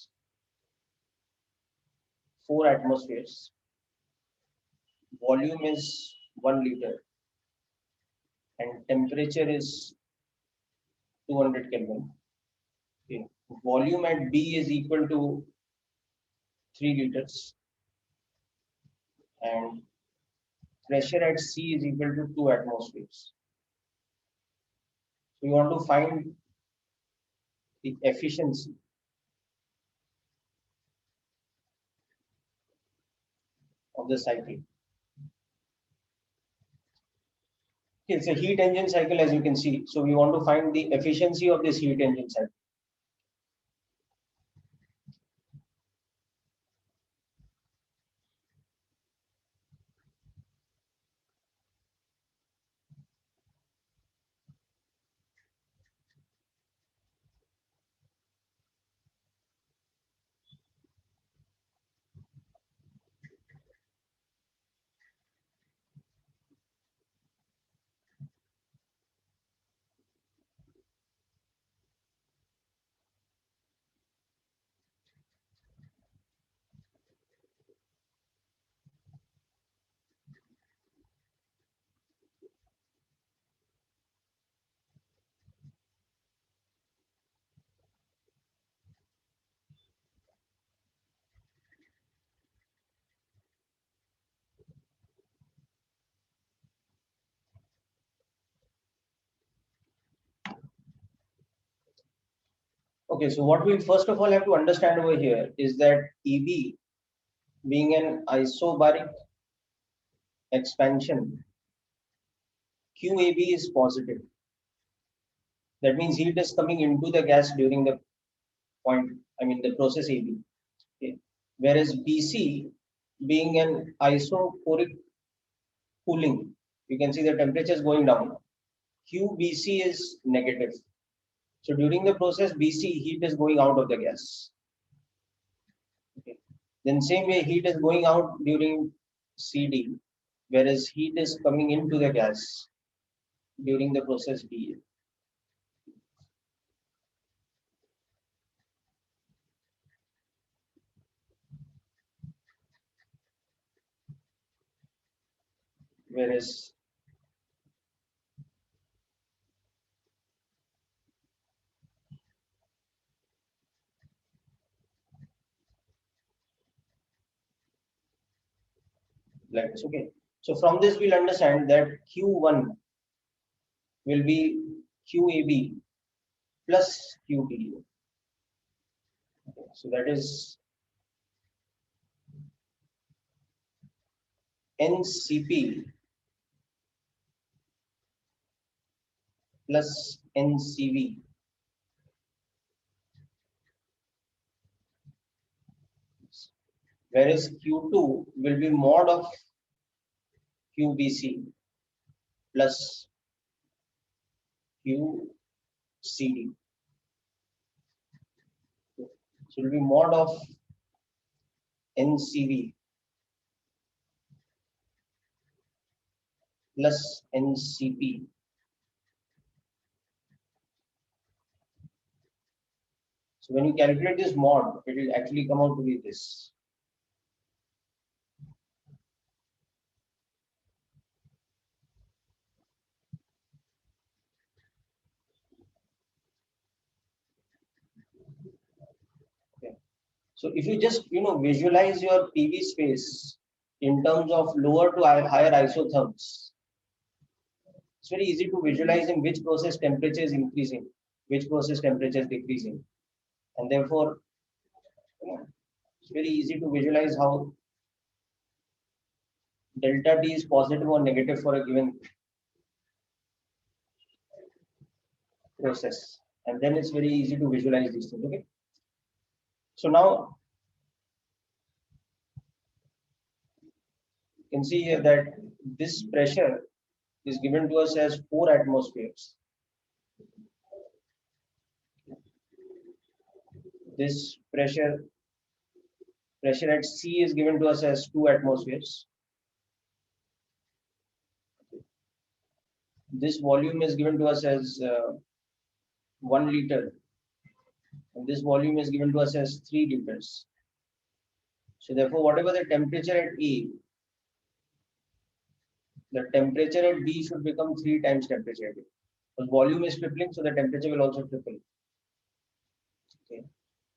4 atmospheres. Volume is 1 liter and temperature is 200 Kelvin. Okay. Volume at B is equal to 3 liters and pressure at C is equal to 2 atmospheres. So you want to find the efficiency of the cycle. Okay, It's a heat engine cycle, as you can see. So we want to find the efficiency of this heat engine cycle. Okay, so what we first of all have to understand over here is that EB being an isobaric expansion, QAB is positive. That means heat is coming into the gas during the the process AB. Okay. Whereas BC being an isochoric cooling, you can see the temperature is going down. QBC is negative. So during the process, BC heat is going out of the gas. Okay. Then same way heat is going out during CD, whereas heat is coming into the gas during the process B. Whereas like this. Okay. So from this we'll understand that Q1 will be QAB plus QB. Okay. So that is NCP plus NCV. Whereas Q2 will be mod of QBC plus QCD. So it will be mod of NCV plus NCP. So when you calculate this mod, it will actually come out to be this. Okay. So if you just visualize your PV space in terms of lower to higher isotherms, it's very easy to visualize in which process temperature is increasing, which process temperature is decreasing, and therefore it's very easy to visualize how delta T is positive or negative for a given process, and then it's very easy to visualize these things. Okay, so now you can see here that this pressure is given to us as 4 atmospheres. This pressure at C is given to us as 2 atmospheres. This volume is given to us as 1 liter, and this volume is given to us as 3 liters. So therefore, whatever the temperature at A, the temperature at B should become 3 times temperature at A. Because volume is tripling, so the temperature will also triple. Okay.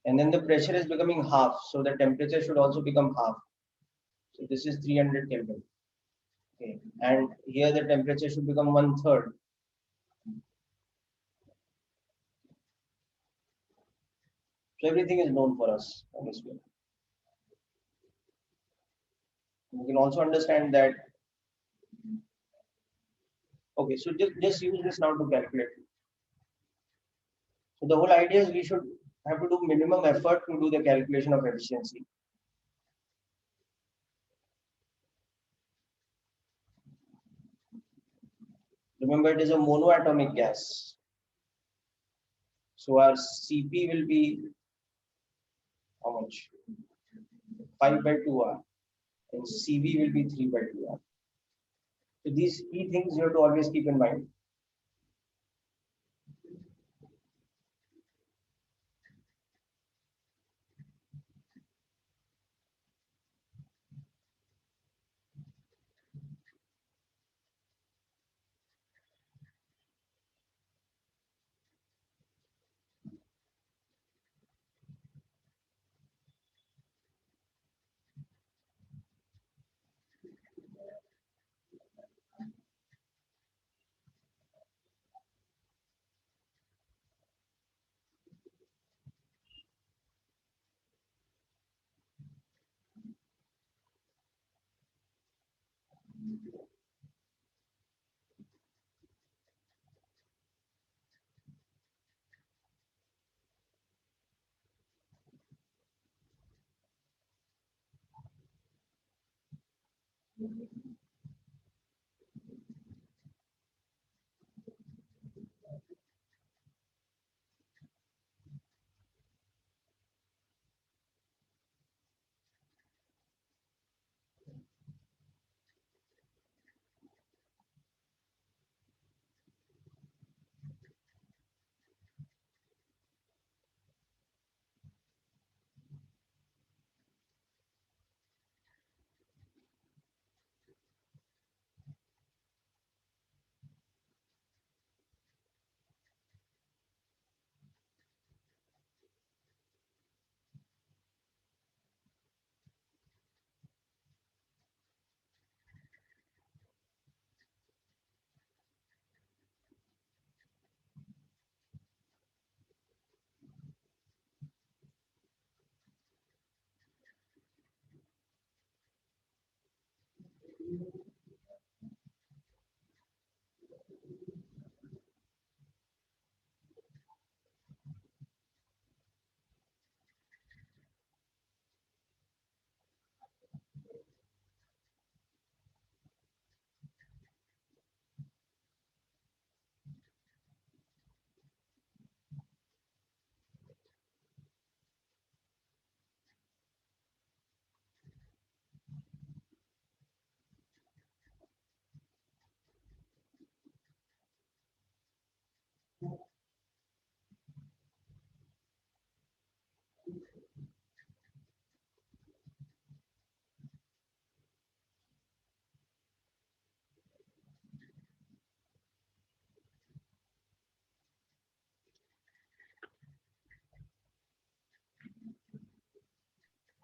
And then the pressure is becoming half, so the temperature should also become half. So this is 300 Kelvin. Okay. And here the temperature should become 1/3. So everything is known for us on this way. We can also understand that Okay, so just use this now to calculate. So the whole idea is we should have to do minimum effort to do the calculation of efficiency. Remember, it is a monoatomic gas. So our Cp will be how much? 5 by 2R, and Cv will be 3 by 2R. So these key things you have to always keep in mind.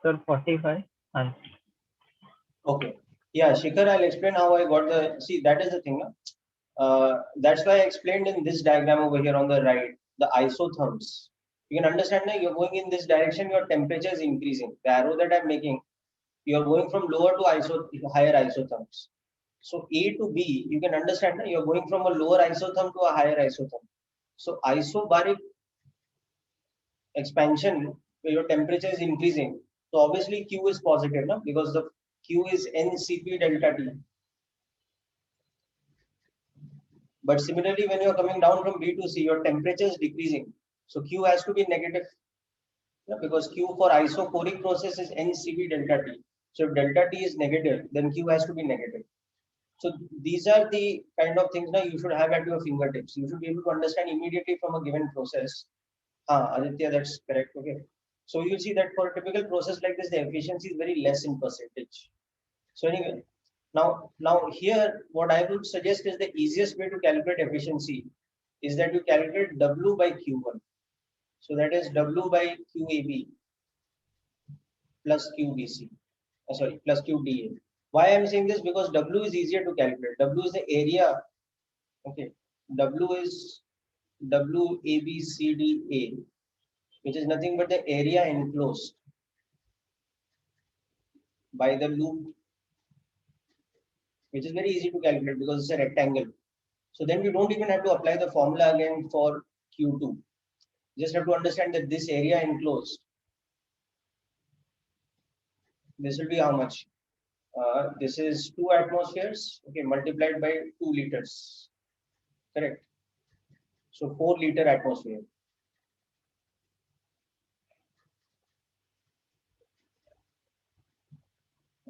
Sir, 45. And Okay. Yeah, Shikhar, I'll explain how I got the. See, that is the thing. No? That's why I explained in this diagram over here on the right, the isotherms. You can understand that you're going in this direction, your temperature is increasing. The arrow that I'm making, you're going from lower to higher isotherms. So A to B, you can understand that you're going from a lower isotherm to a higher isotherm. So isobaric expansion, where your temperature is increasing. So obviously Q is positive, no? Because the Q is NCP delta T. But similarly, when you're coming down from B to C, your temperature is decreasing. So Q has to be negative, because Q for isochoric process is NCP delta T. So if delta T is negative, then Q has to be negative. So these are the kind of things that you should have at your fingertips. You should be able to understand immediately from a given process. Aditya, that's correct. Okay. So you see that for a typical process like this, the efficiency is very less in percentage. So anyway, now here, what I would suggest is the easiest way to calculate efficiency is that you calculate W by Q1. So that is W by QAB plus QBC. Sorry, plus QDA. Why I'm saying this? Because W is easier to calculate. W is the area. Okay. W is WABCDA, which is nothing but the area enclosed by the loop, which is very easy to calculate because it's a rectangle. So then we don't even have to apply the formula again for Q2. Just have to understand that this area enclosed, this will be how much? This is 2 atmospheres, okay, multiplied by 2 liters, correct? So 4-liter atmosphere.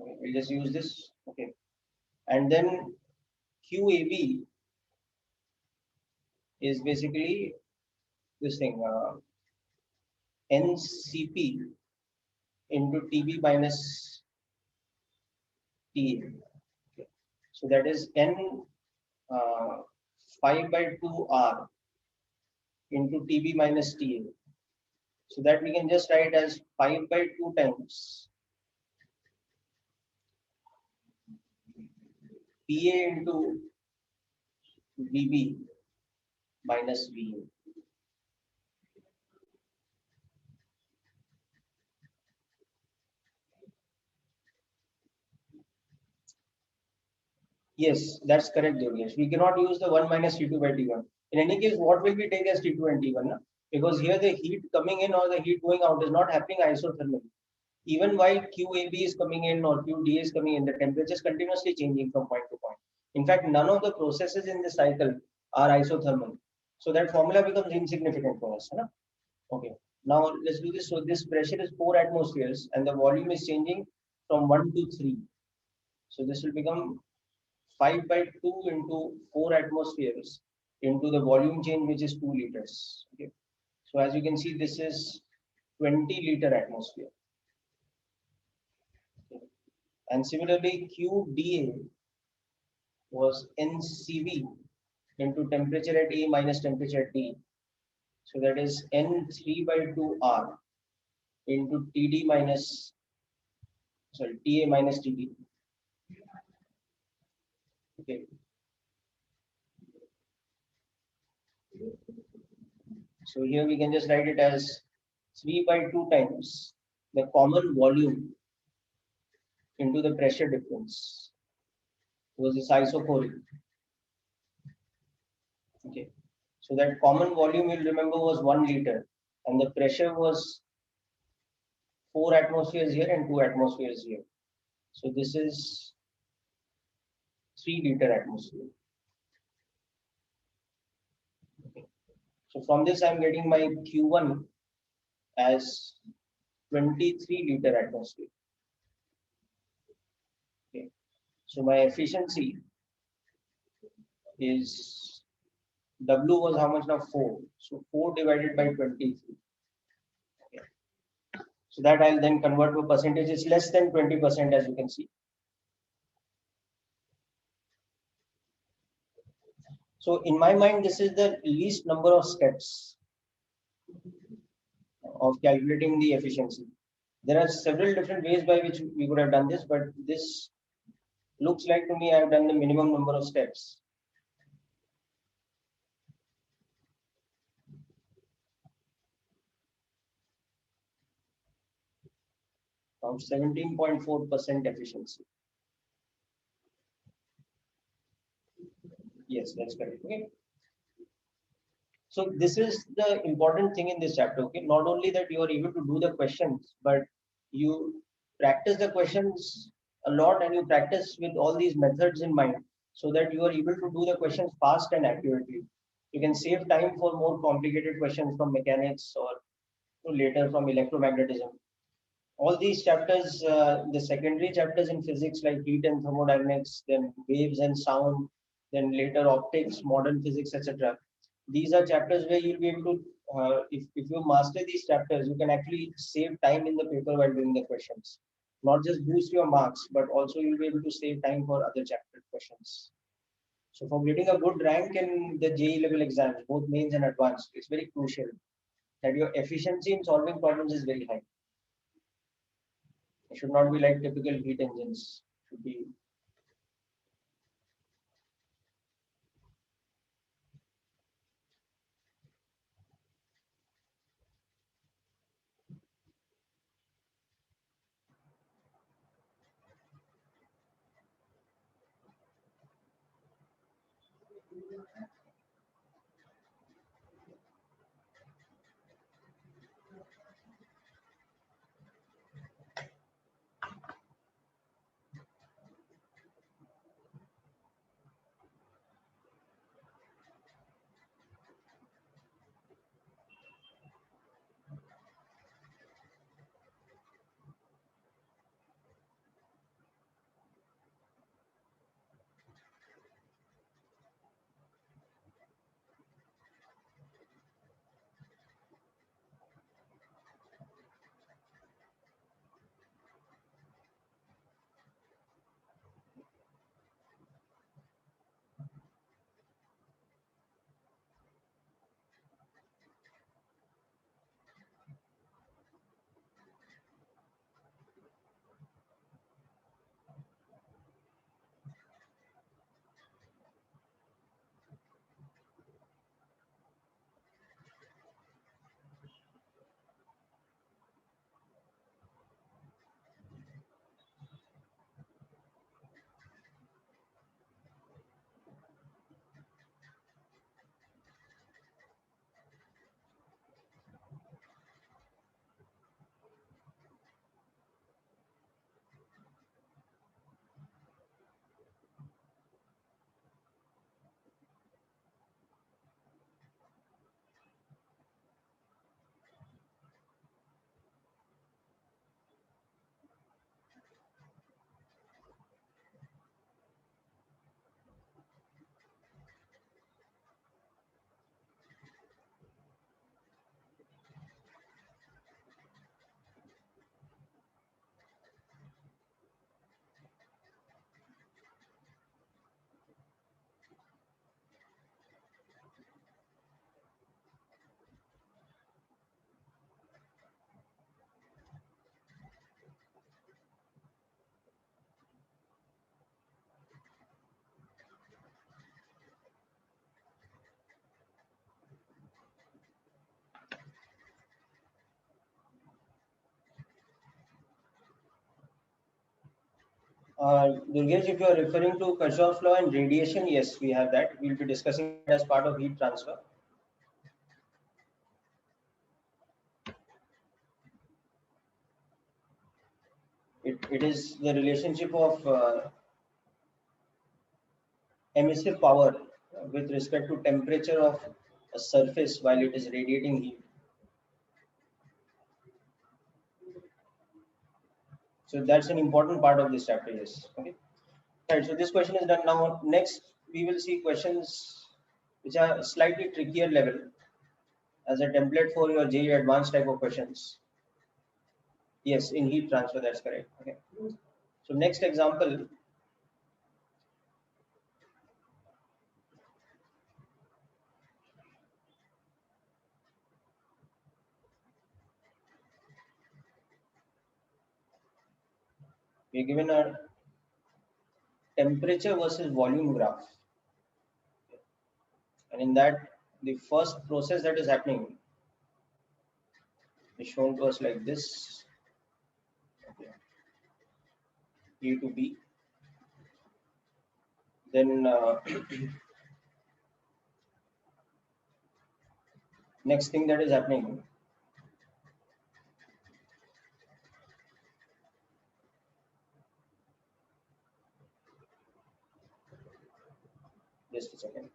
Okay, we'll just use this, okay. And then QAB is basically this thing, NCP into TB minus TA. Okay. So that is N 5 by 2R into TB minus TA. So that we can just write as 5 by 2 times PA into VB minus VA. Yes, that's correct, Devesh. We cannot use the 1 minus T2 by T1. In any case, what will we take as T2 and T1? Na? Because here the heat coming in or the heat going out is not happening isothermally. Even while QAB is coming in or QD is coming in, the temperature is continuously changing from point to point. In fact, none of the processes in the cycle are isothermal. So that formula becomes insignificant for us. Na? Okay. Now let's do this. So this pressure is 4 atmospheres and the volume is changing from 1 to 3. So this will become 5 by 2 into 4 atmospheres into the volume change, which is 2 liters. Okay. So as you can see, this is 20-liter atmosphere. Okay. And similarly, QDA was NCV into temperature at A minus temperature at T. So that is N3 by 2R into TD minus, sorry, TA minus TD. Okay. So here we can just write it as 3 by 2 times the common volume into the pressure difference was this isochoric. Okay. So that common volume you'll remember was 1 liter and the pressure was 4 atmospheres here and 2 atmospheres here. So this is 3-liter atmosphere. Okay. So from this I'm getting my Q1 as 23-liter atmosphere. Okay. So my efficiency is W was how much now? 4. So 4 divided by 23. Okay. So that I'll then convert to percentage. It's less than 20%, as you can see. So in my mind, this is the least number of steps of calculating the efficiency. There are several different ways by which we could have done this, but this looks like to me I've done the minimum number of steps. Of 17.4% efficiency. Yes, that's correct. Okay. So this is the important thing in this chapter. Okay, not only that you are able to do the questions, but you practice the questions a lot and you practice with all these methods in mind so that you are able to do the questions fast and accurately. You can save time for more complicated questions from mechanics or later from electromagnetism. All these chapters, the secondary chapters in physics like heat and thermodynamics, then waves and sound, then later optics, modern physics, etc. These are chapters where you'll be able to, if you master these chapters, you can actually save time in the paper while doing the questions. Not just boost your marks, but also you'll be able to save time for other chapter questions. So for getting a good rank in the JEE level exams, both mains and advanced, it's very crucial that your efficiency in solving problems is very high. It should not be like typical heat engines. It should be Durgesh, if you are referring to Kirchhoff's law and radiation, yes, we have that. We'll be discussing it as part of heat transfer. It is the relationship of emissive power with respect to temperature of a surface while it is radiating heat. So that's an important part of this chapter, yes. Okay. Right. So this question is done now. Next, we will see questions which are slightly trickier level as a template for your JEE advanced type of questions. Yes, in heat transfer, that's correct. Okay. So next example, we're given a temperature versus volume graph. And in that, the first process that is happening is shown to us like this. Okay. A to B. Then next thing that is happening, just a second.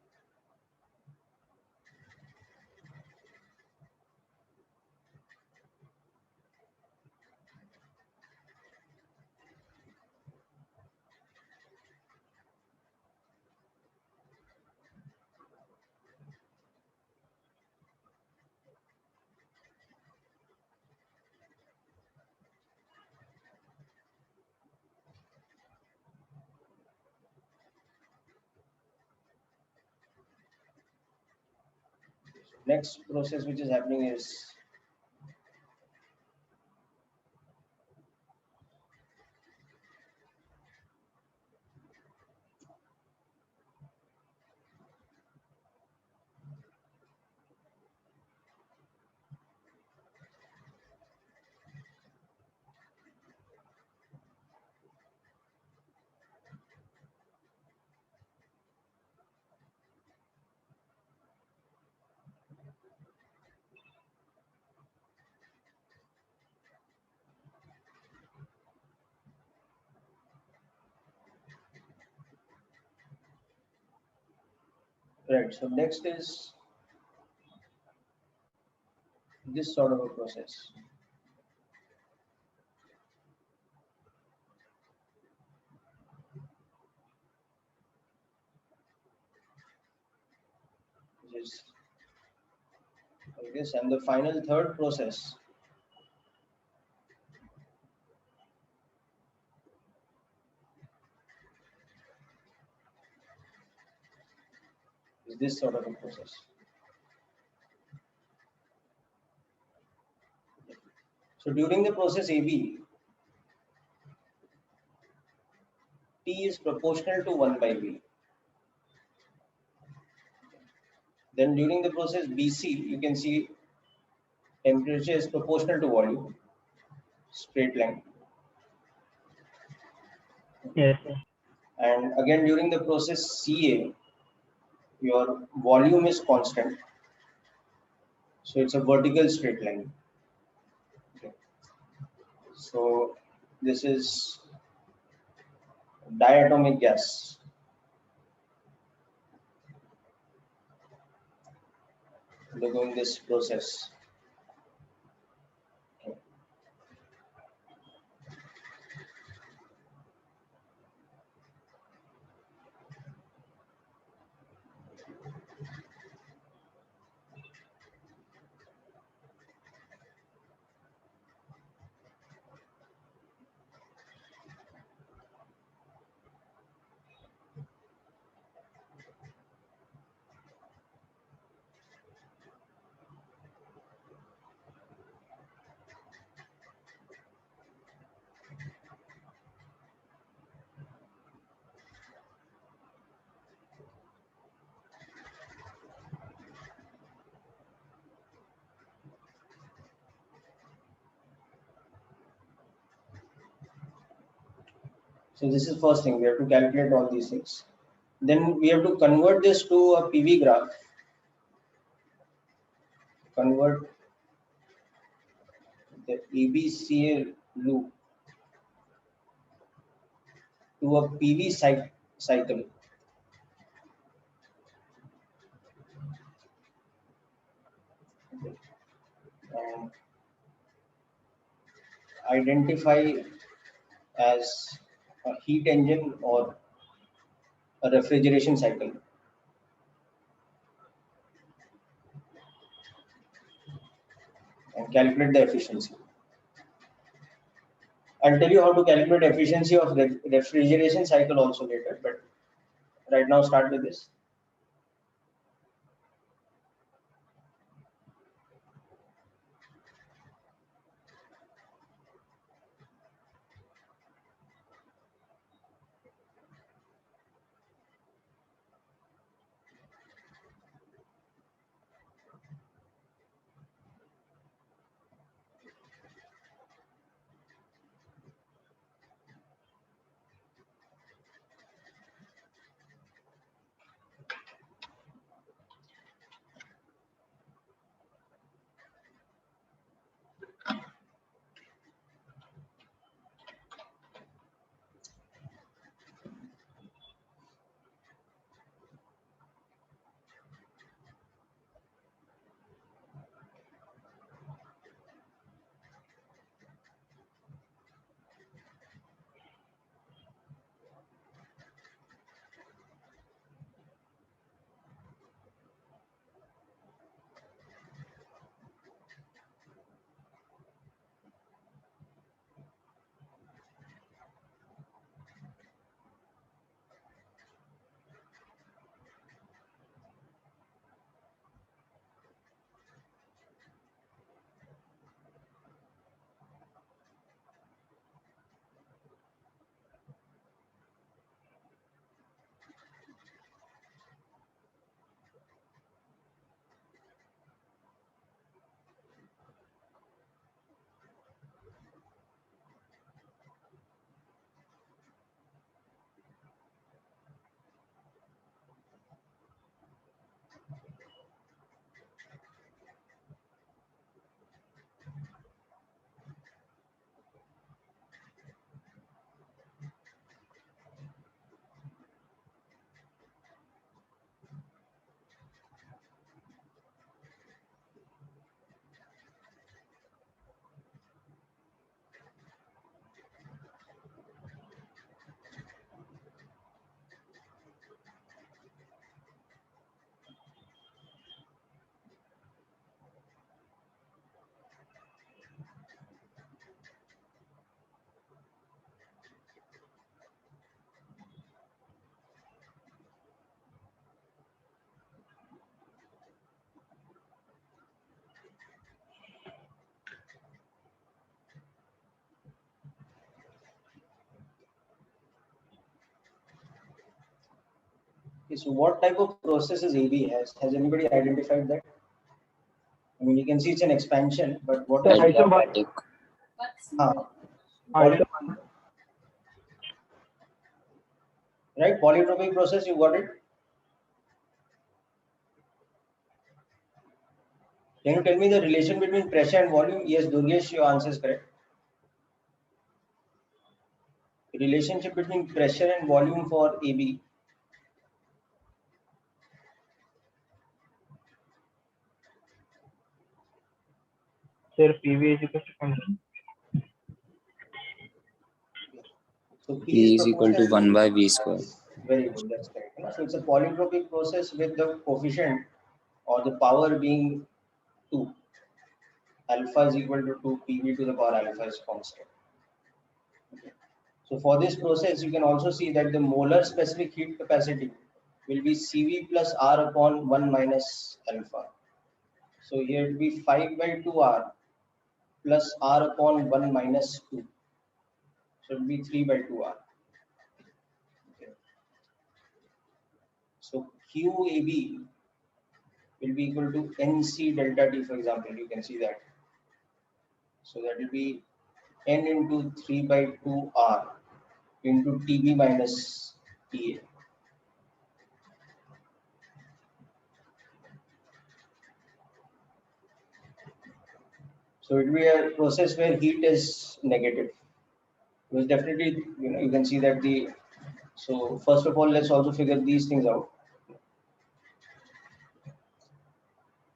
Next process which is happening is Right. So next is this sort of a process. Which is like this, and the final third process is this sort of a process. So during the process AB, T is proportional to 1 by V. Then during the process BC, you can see temperature is proportional to volume, straight line. Yes, sir. And again during the process CA, your volume is constant. So it's a vertical straight line. Okay. So this is diatomic gas. Undergoing this process. Okay. So this is first thing, we have to calculate all these things. Then we have to convert this to a PV graph. Convert the ABCA loop to a PV cycle. And identify as a heat engine or a refrigeration cycle. And calculate the efficiency. I'll tell you how to calculate efficiency of refrigeration cycle also later, but right now start with this. Okay, so what type of process is AB? Has anybody identified that? I mean, you can see it's an expansion, but what So is isobar- poly, iso- right? Polytropic process, you got it? Can you tell me the relation between pressure and volume? Yes, Durgesh, your answer is correct. Relationship between pressure and volume for AB. sir, PV is equal to constant. So P P is is equal to proportional 1 by V square. Very good, that's correct. So it's a polytropic process with the coefficient or the power being 2. Alpha is equal to 2, PV to the power alpha is constant. Okay. So for this process, you can also see that the molar specific heat capacity will be CV plus R upon 1 minus alpha. So here it will be 5 by 2R plus R upon 1 minus 2. So it will be 3 by 2R. Okay. So QAB will be equal to NC delta T, for example, you can see that. So that will be N into 3 by 2R into TB minus TA. So it will be a process where heat is negative. Because definitely, you can see that so first of all, let's also figure these things out.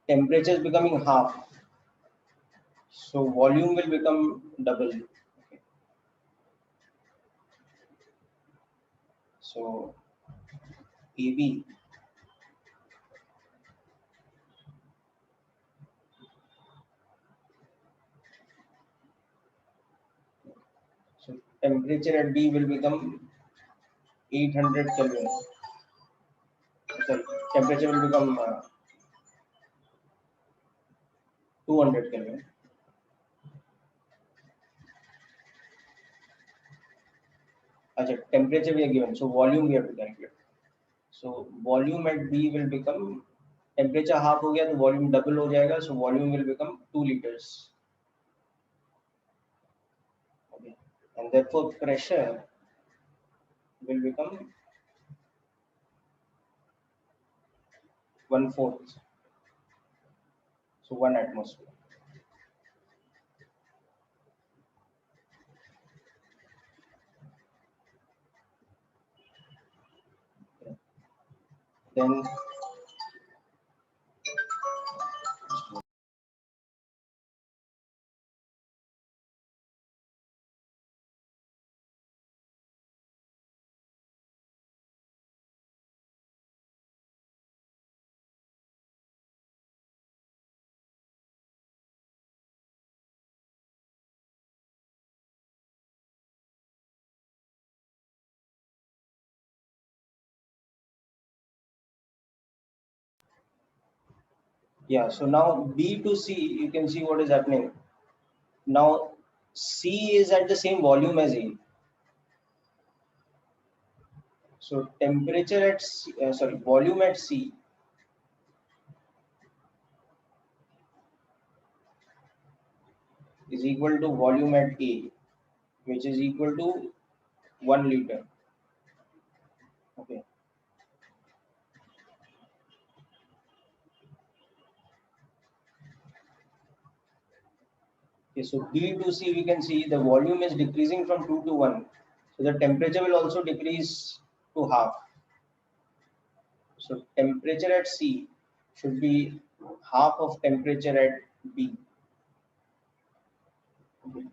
Temperature is becoming half. So volume will become double. Okay. So AB so temperature at B will become 800 Kelvin. Sorry, temperature will become 200 Kelvin. Achha, temperature we are given, so volume we have to calculate. So volume at B will become temperature half हो गया तो volume double हो जाएगा, so volume will become 2 liters. Okay. And therefore pressure will become 1/4, so 1 atmosphere. Okay. Then yeah, so now B to C, you can see what is happening. Now C is at the same volume as A. So temperature at C, volume at C is equal to volume at A, which is equal to 1 liter. Okay. Okay, so B to C, we can see the volume is decreasing from 2 to 1. So the temperature will also decrease to half. So temperature at C should be half of temperature at B. Okay.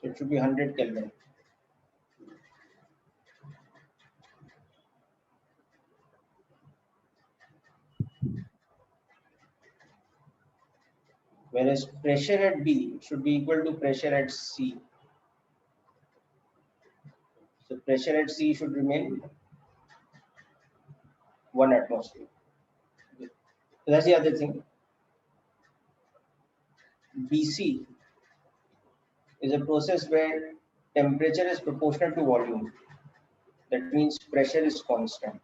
So it should be 100 Kelvin. Whereas pressure at B should be equal to pressure at C. So pressure at C should remain 1 atmosphere. Okay. So that's the other thing. BC is a process where temperature is proportional to volume. That means pressure is constant.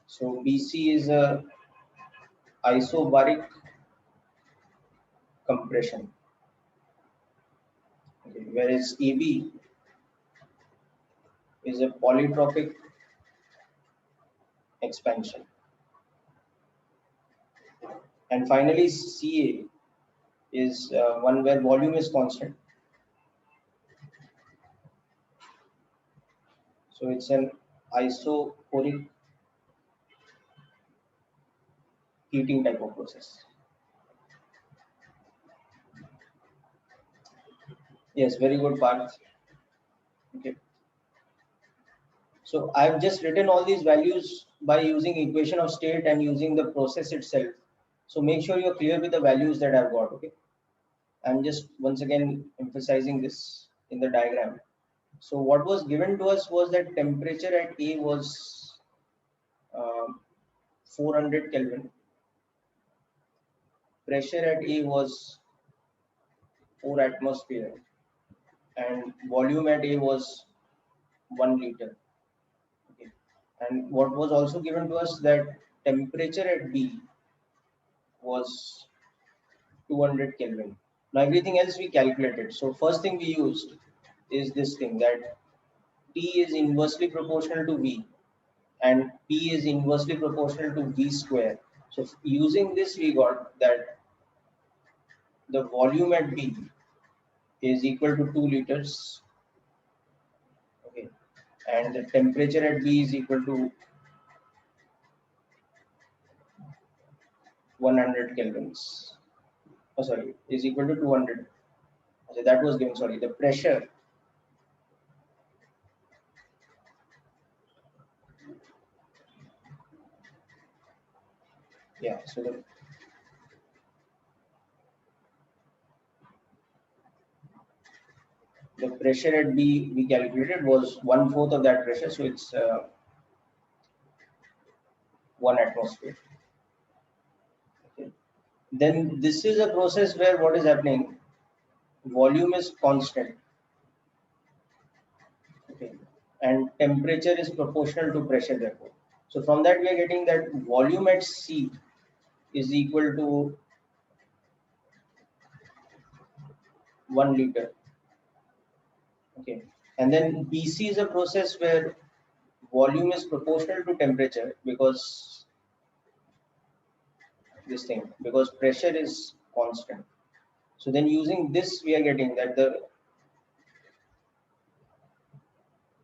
So BC is a isobaric compression, okay, whereas AB is a polytropic expansion. And finally, CA is one where volume is constant. So it's an isochoric heating type of process. Yes, very good, Parth. Okay. So I've just written all these values by using equation of state and using the process itself. So make sure you're clear with the values that I've got. Okay. I'm just once again emphasizing this in the diagram. So what was given to us was that temperature at A was 400 Kelvin. Pressure at A was 4 atmosphere, and volume at A was 1 liter. Okay. And what was also given to us that temperature at B was 200 Kelvin. Now everything else we calculated. So first thing we used is this thing, that T is inversely proportional to V and P is inversely proportional to V square. So using this, we got that the volume at B is equal to 2 liters. Okay. And the temperature at B is equal to 100 kelvins. Oh, sorry, is equal to 200. Okay, that was given. Sorry, the pressure yeah, so the pressure at B we calculated was 1/4 of that pressure, so it's 1 atmosphere. Okay. Then this is a process where what is happening? Volume is constant. Okay. And temperature is proportional to pressure, therefore. So from that we are getting that volume at C is equal to 1 liter. Okay. And then BC is a process where volume is proportional to temperature because this thing, because pressure is constant. So then using this, we are getting that the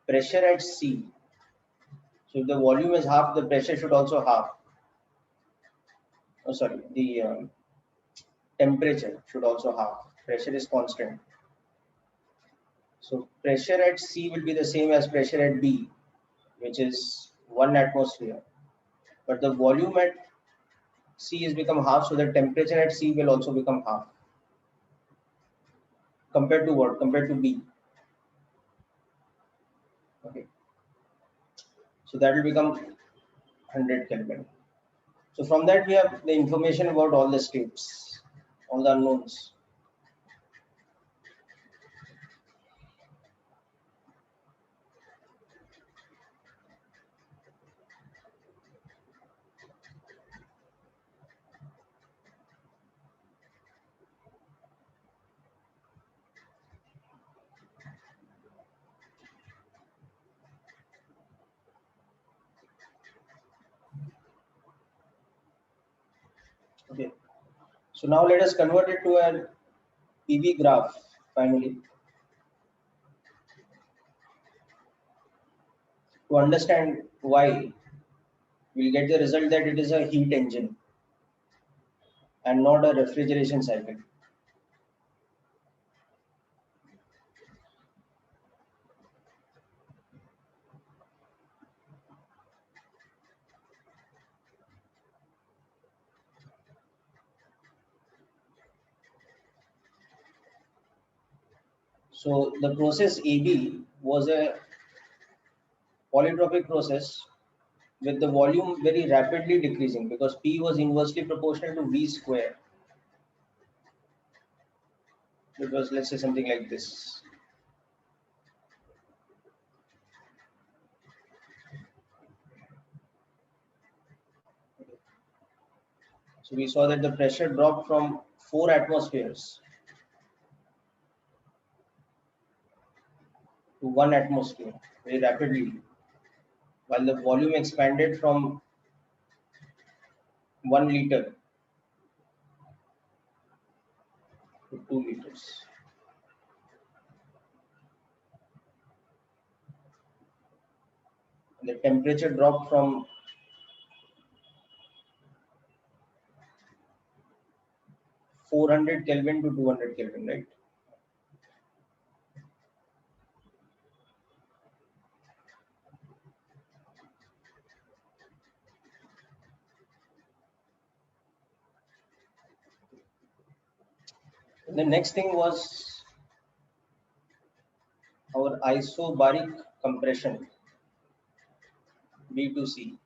pressure at C, so if the volume is half, the pressure should also half. Oh, sorry, the temperature should also half. Pressure is constant. So pressure at C will be the same as pressure at B, which is 1 atmosphere. But the volume at C is become half, so the temperature at C will also become half. Compared to what? Compared to B. Okay. So that will become 100 Kelvin. So from that we have the information about all the states, all the unknowns. Okay. So now let us convert it to an PV graph finally. To understand why, we'll get the result that it is a heat engine and not a refrigeration cycle. So the process AB was a polytropic process with the volume very rapidly decreasing because P was inversely proportional to V square. It was, let's say, something like this. So we saw that the pressure dropped from 4 atmospheres to 1 atmosphere very rapidly, while the volume expanded from 1 liter to 2 liters. The temperature dropped from 400 Kelvin to 200 Kelvin, right? And the next thing was our isobaric compression, B2C.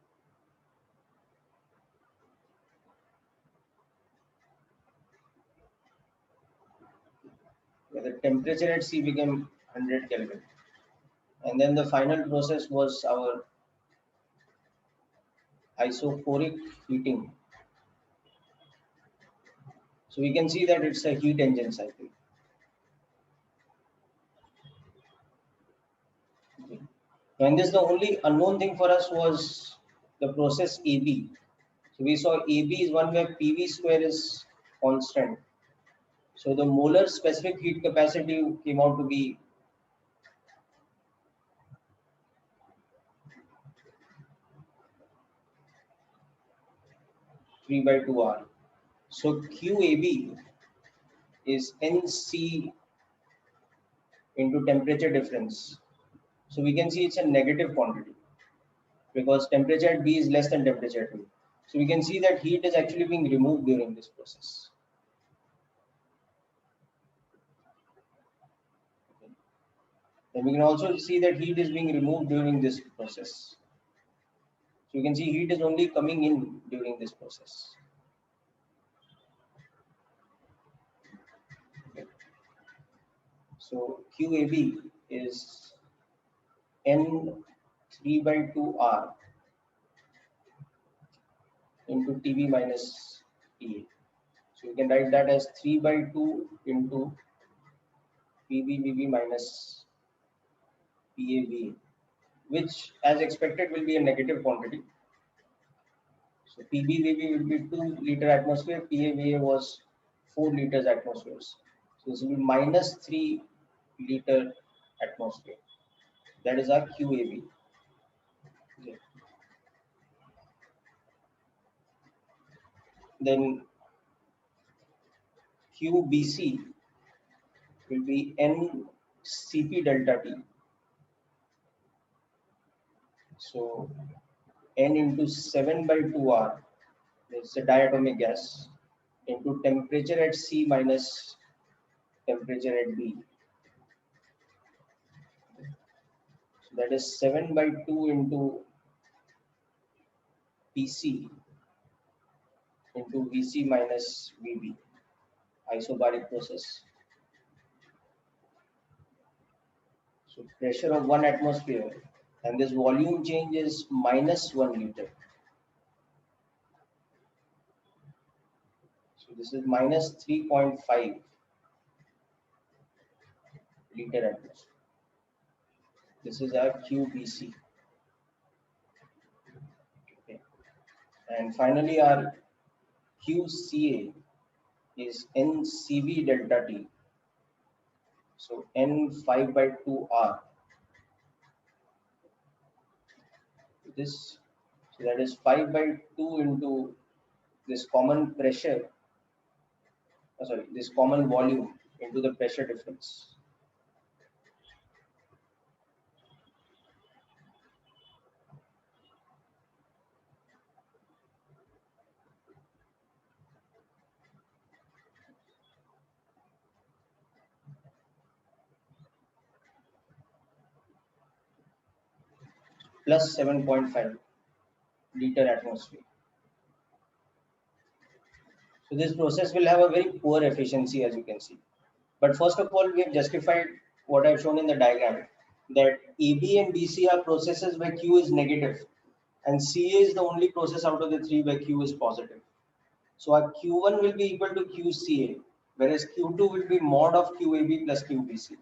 Where the temperature at C became 100 Kelvin. And then the final process was our isophoric heating. So we can see that it's a heat engine cycle. Okay. And this, the only unknown thing for us was the process AB. So we saw AB is one where PV square is constant. So the molar specific heat capacity came out to be 3 by 2R. So QAB is NC into temperature difference. So we can see it's a negative quantity because temperature at B is less than temperature at B. So we can see that heat is actually being removed during this process. Okay. Then we can also see that heat is being removed during this process. So you can see heat is only coming in during this process. Okay. So QAB is N3 by 2R into TB minus TA. So you can write that as 3 by 2 into PBVB minus PAV, which as expected will be a negative quantity. So PBVB will be 2 liter atmosphere, PAVA was 4 liters atmospheres. So this will be minus 3 liter atmosphere. That is our QAV. Okay. Then QBC will be NCP delta T. So N into 7 by 2R, it's a diatomic gas, into temperature at C minus temperature at B. So that is 7 by 2 into PC into VC minus VB, isobaric process. So pressure of 1 atmosphere and this volume change is minus 1 liter. So this is minus 3.5 liter atmosphere. This is our QBC. Okay. And finally our QCA is NCV delta T. So N5 by 2R. This, so that is 5 by 2 into this common pressure, this common volume into the pressure difference. Plus 7.5 liter atmosphere. So this process will have a very poor efficiency, as you can see. But first of all, we have justified what I've shown in the diagram, that AB and BC are processes where Q is negative, and CA is the only process out of the three where Q is positive. So our Q1 will be equal to QCA, whereas Q2 will be mod of QAB plus QBC.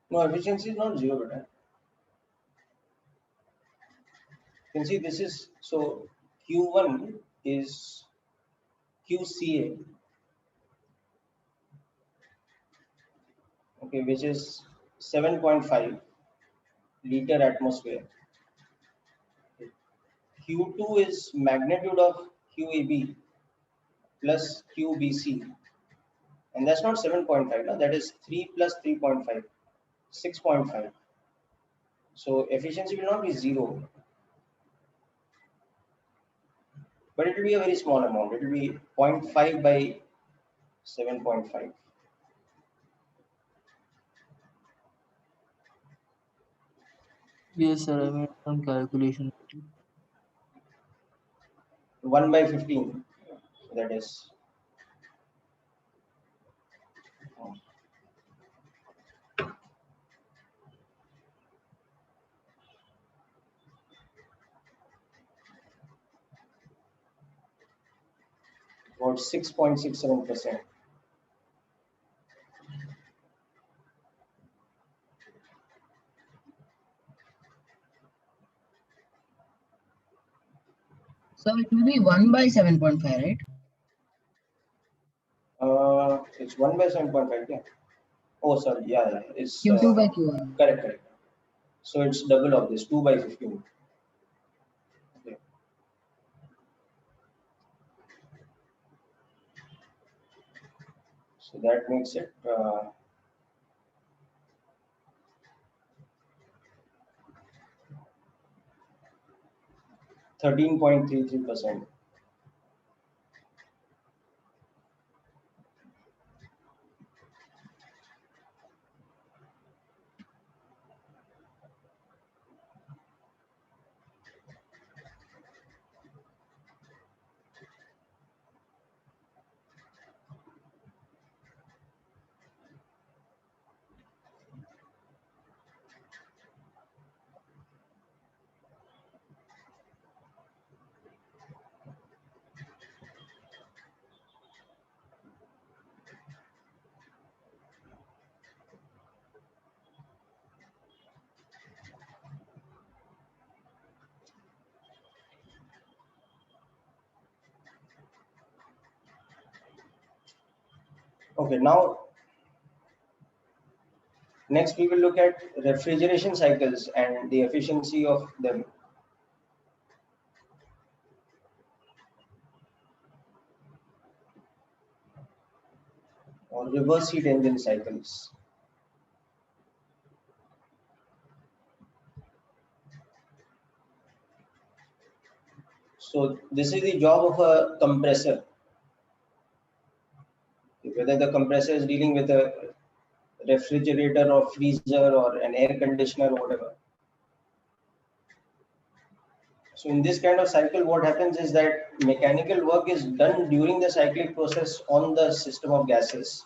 No, efficiency is not zero, but you can see this is, so Q1 is QCA, okay, which is 7.5 liter atmosphere. Q2 is magnitude of QAB plus QBC, and that's not 7.5, no? That is 3 plus 3.5, 6.5. So efficiency will not be zero, but it will be a very small amount. It will be 0.5 by 7.5. Yes, sir. I made some calculation. 1 by 15. So that is about 6.67%. So it will be 1 by 7.5, right? It's 1 by 7.5. Yeah. Oh, sorry. Yeah. It's Q2 by Q1. correct. So it's double of this, 2 by 15. Okay. So that makes it 13.33%. Okay, now next we will look at refrigeration cycles and the efficiency of them. Or reverse heat engine cycles. So this is the job of a compressor. Whether the compressor is dealing with a refrigerator or freezer or an air conditioner or whatever. So in this kind of cycle, what happens is that mechanical work is done during the cyclic process on the system of gases.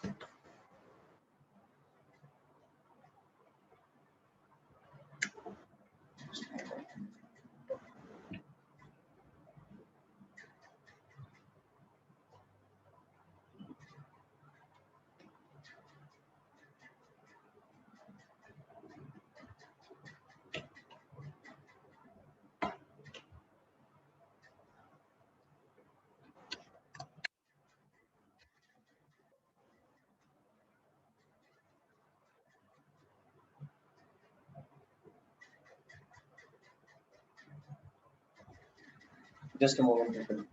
Just a moment, people.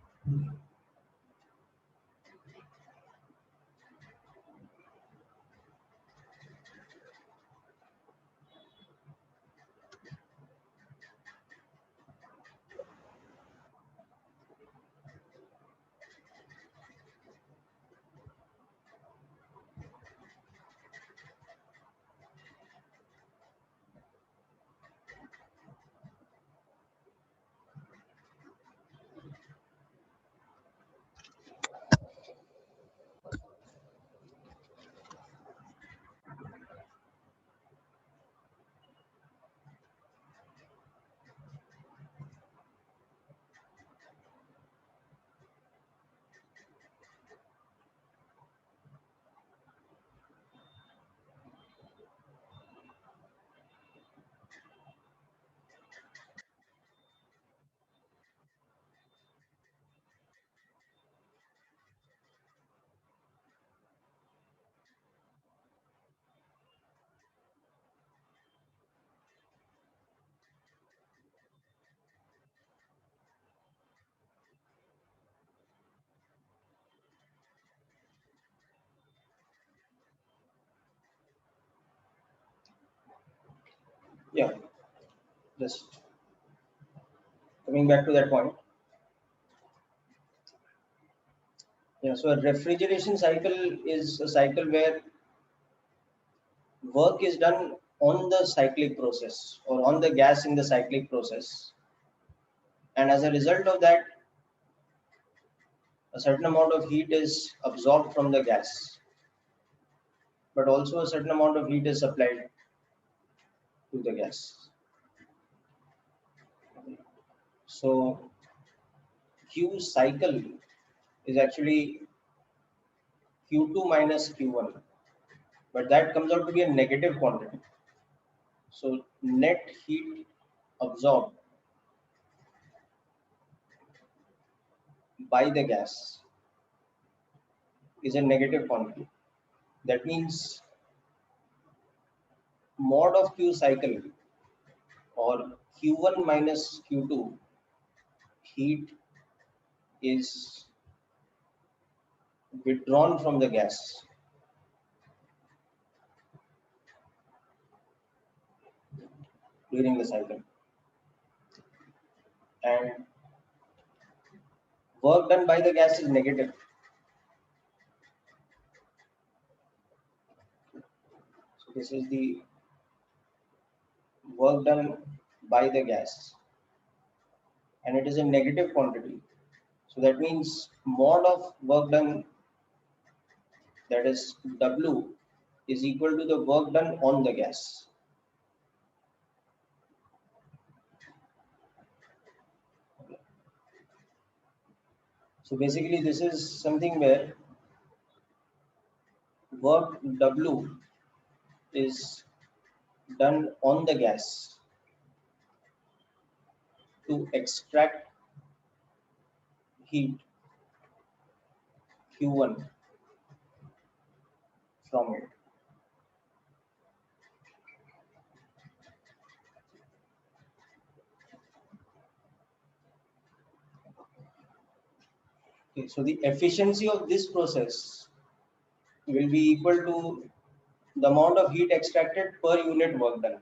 Yeah, just coming back to that point. Yeah, so a refrigeration cycle is a cycle where work is done on the cyclic process or on the gas in the cyclic process. And as a result of that, a certain amount of heat is absorbed from the gas, but also a certain amount of heat is supplied to the gas. So Q cycle is actually Q2 minus Q1, but that comes out to be a negative quantity. So net heat absorbed by the gas is a negative quantity. That means mod of Q cycle or Q1 minus Q2 heat is withdrawn from the gas during the cycle, and work done by the gas is negative. So this is the work done by the gas, and it is a negative quantity. So that means mod of work done, that is W, is equal to the work done on the gas. So basically this is something where work W is done on the gas to extract heat Q1 from it. Okay, so the efficiency of this process will be equal to the amount of heat extracted per unit work done.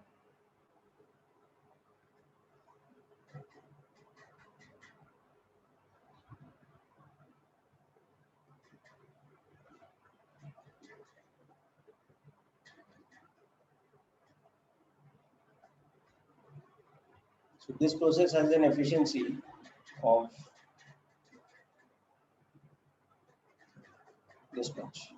So this process has an efficiency of this much.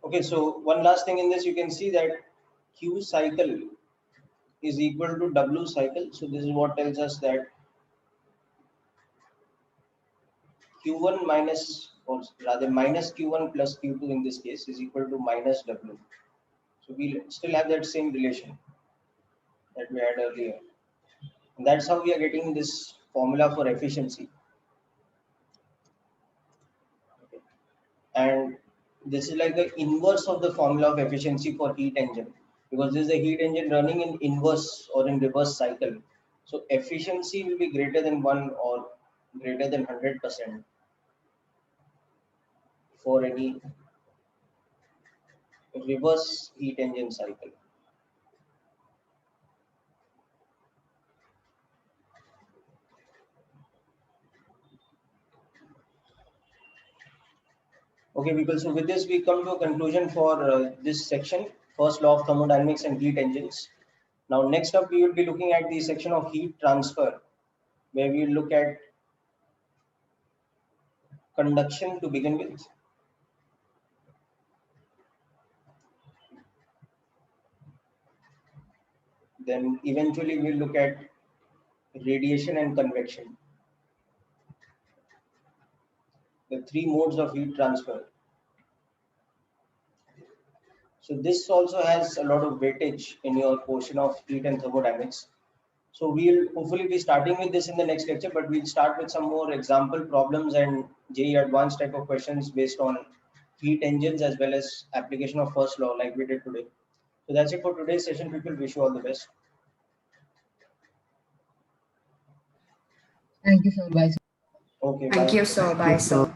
Okay, so one last thing in this, you can see that Q cycle is equal to W cycle. So this is what tells us that Q1 minus, or rather minus Q1 plus Q2 in this case is equal to minus W. So we still have that same relation that we had earlier. And that's how we are getting this formula for efficiency. Okay. And this is like the inverse of the formula of efficiency for heat engine, because this is a heat engine running in inverse or in reverse cycle. So efficiency will be greater than 1 or greater than 100% for any reverse heat engine cycle. Okay, people. So with this, we come to a conclusion for this section. First law of thermodynamics and heat engines. Now, next up, we will be looking at the section of heat transfer, where we will look at conduction to begin with. Then eventually we'll look at radiation and convection, the three modes of heat transfer. So this also has a lot of weightage in your portion of heat and thermodynamics. So we'll hopefully be starting with this in the next lecture, but we'll start with some more example problems and JEE advanced type of questions based on heat engines as well as application of first law like we did today. So that's it for today's session, people. Wish you all the best. Thank you, sir. Bye, sir. Okay, Thank bye. you, sir. Bye, sir.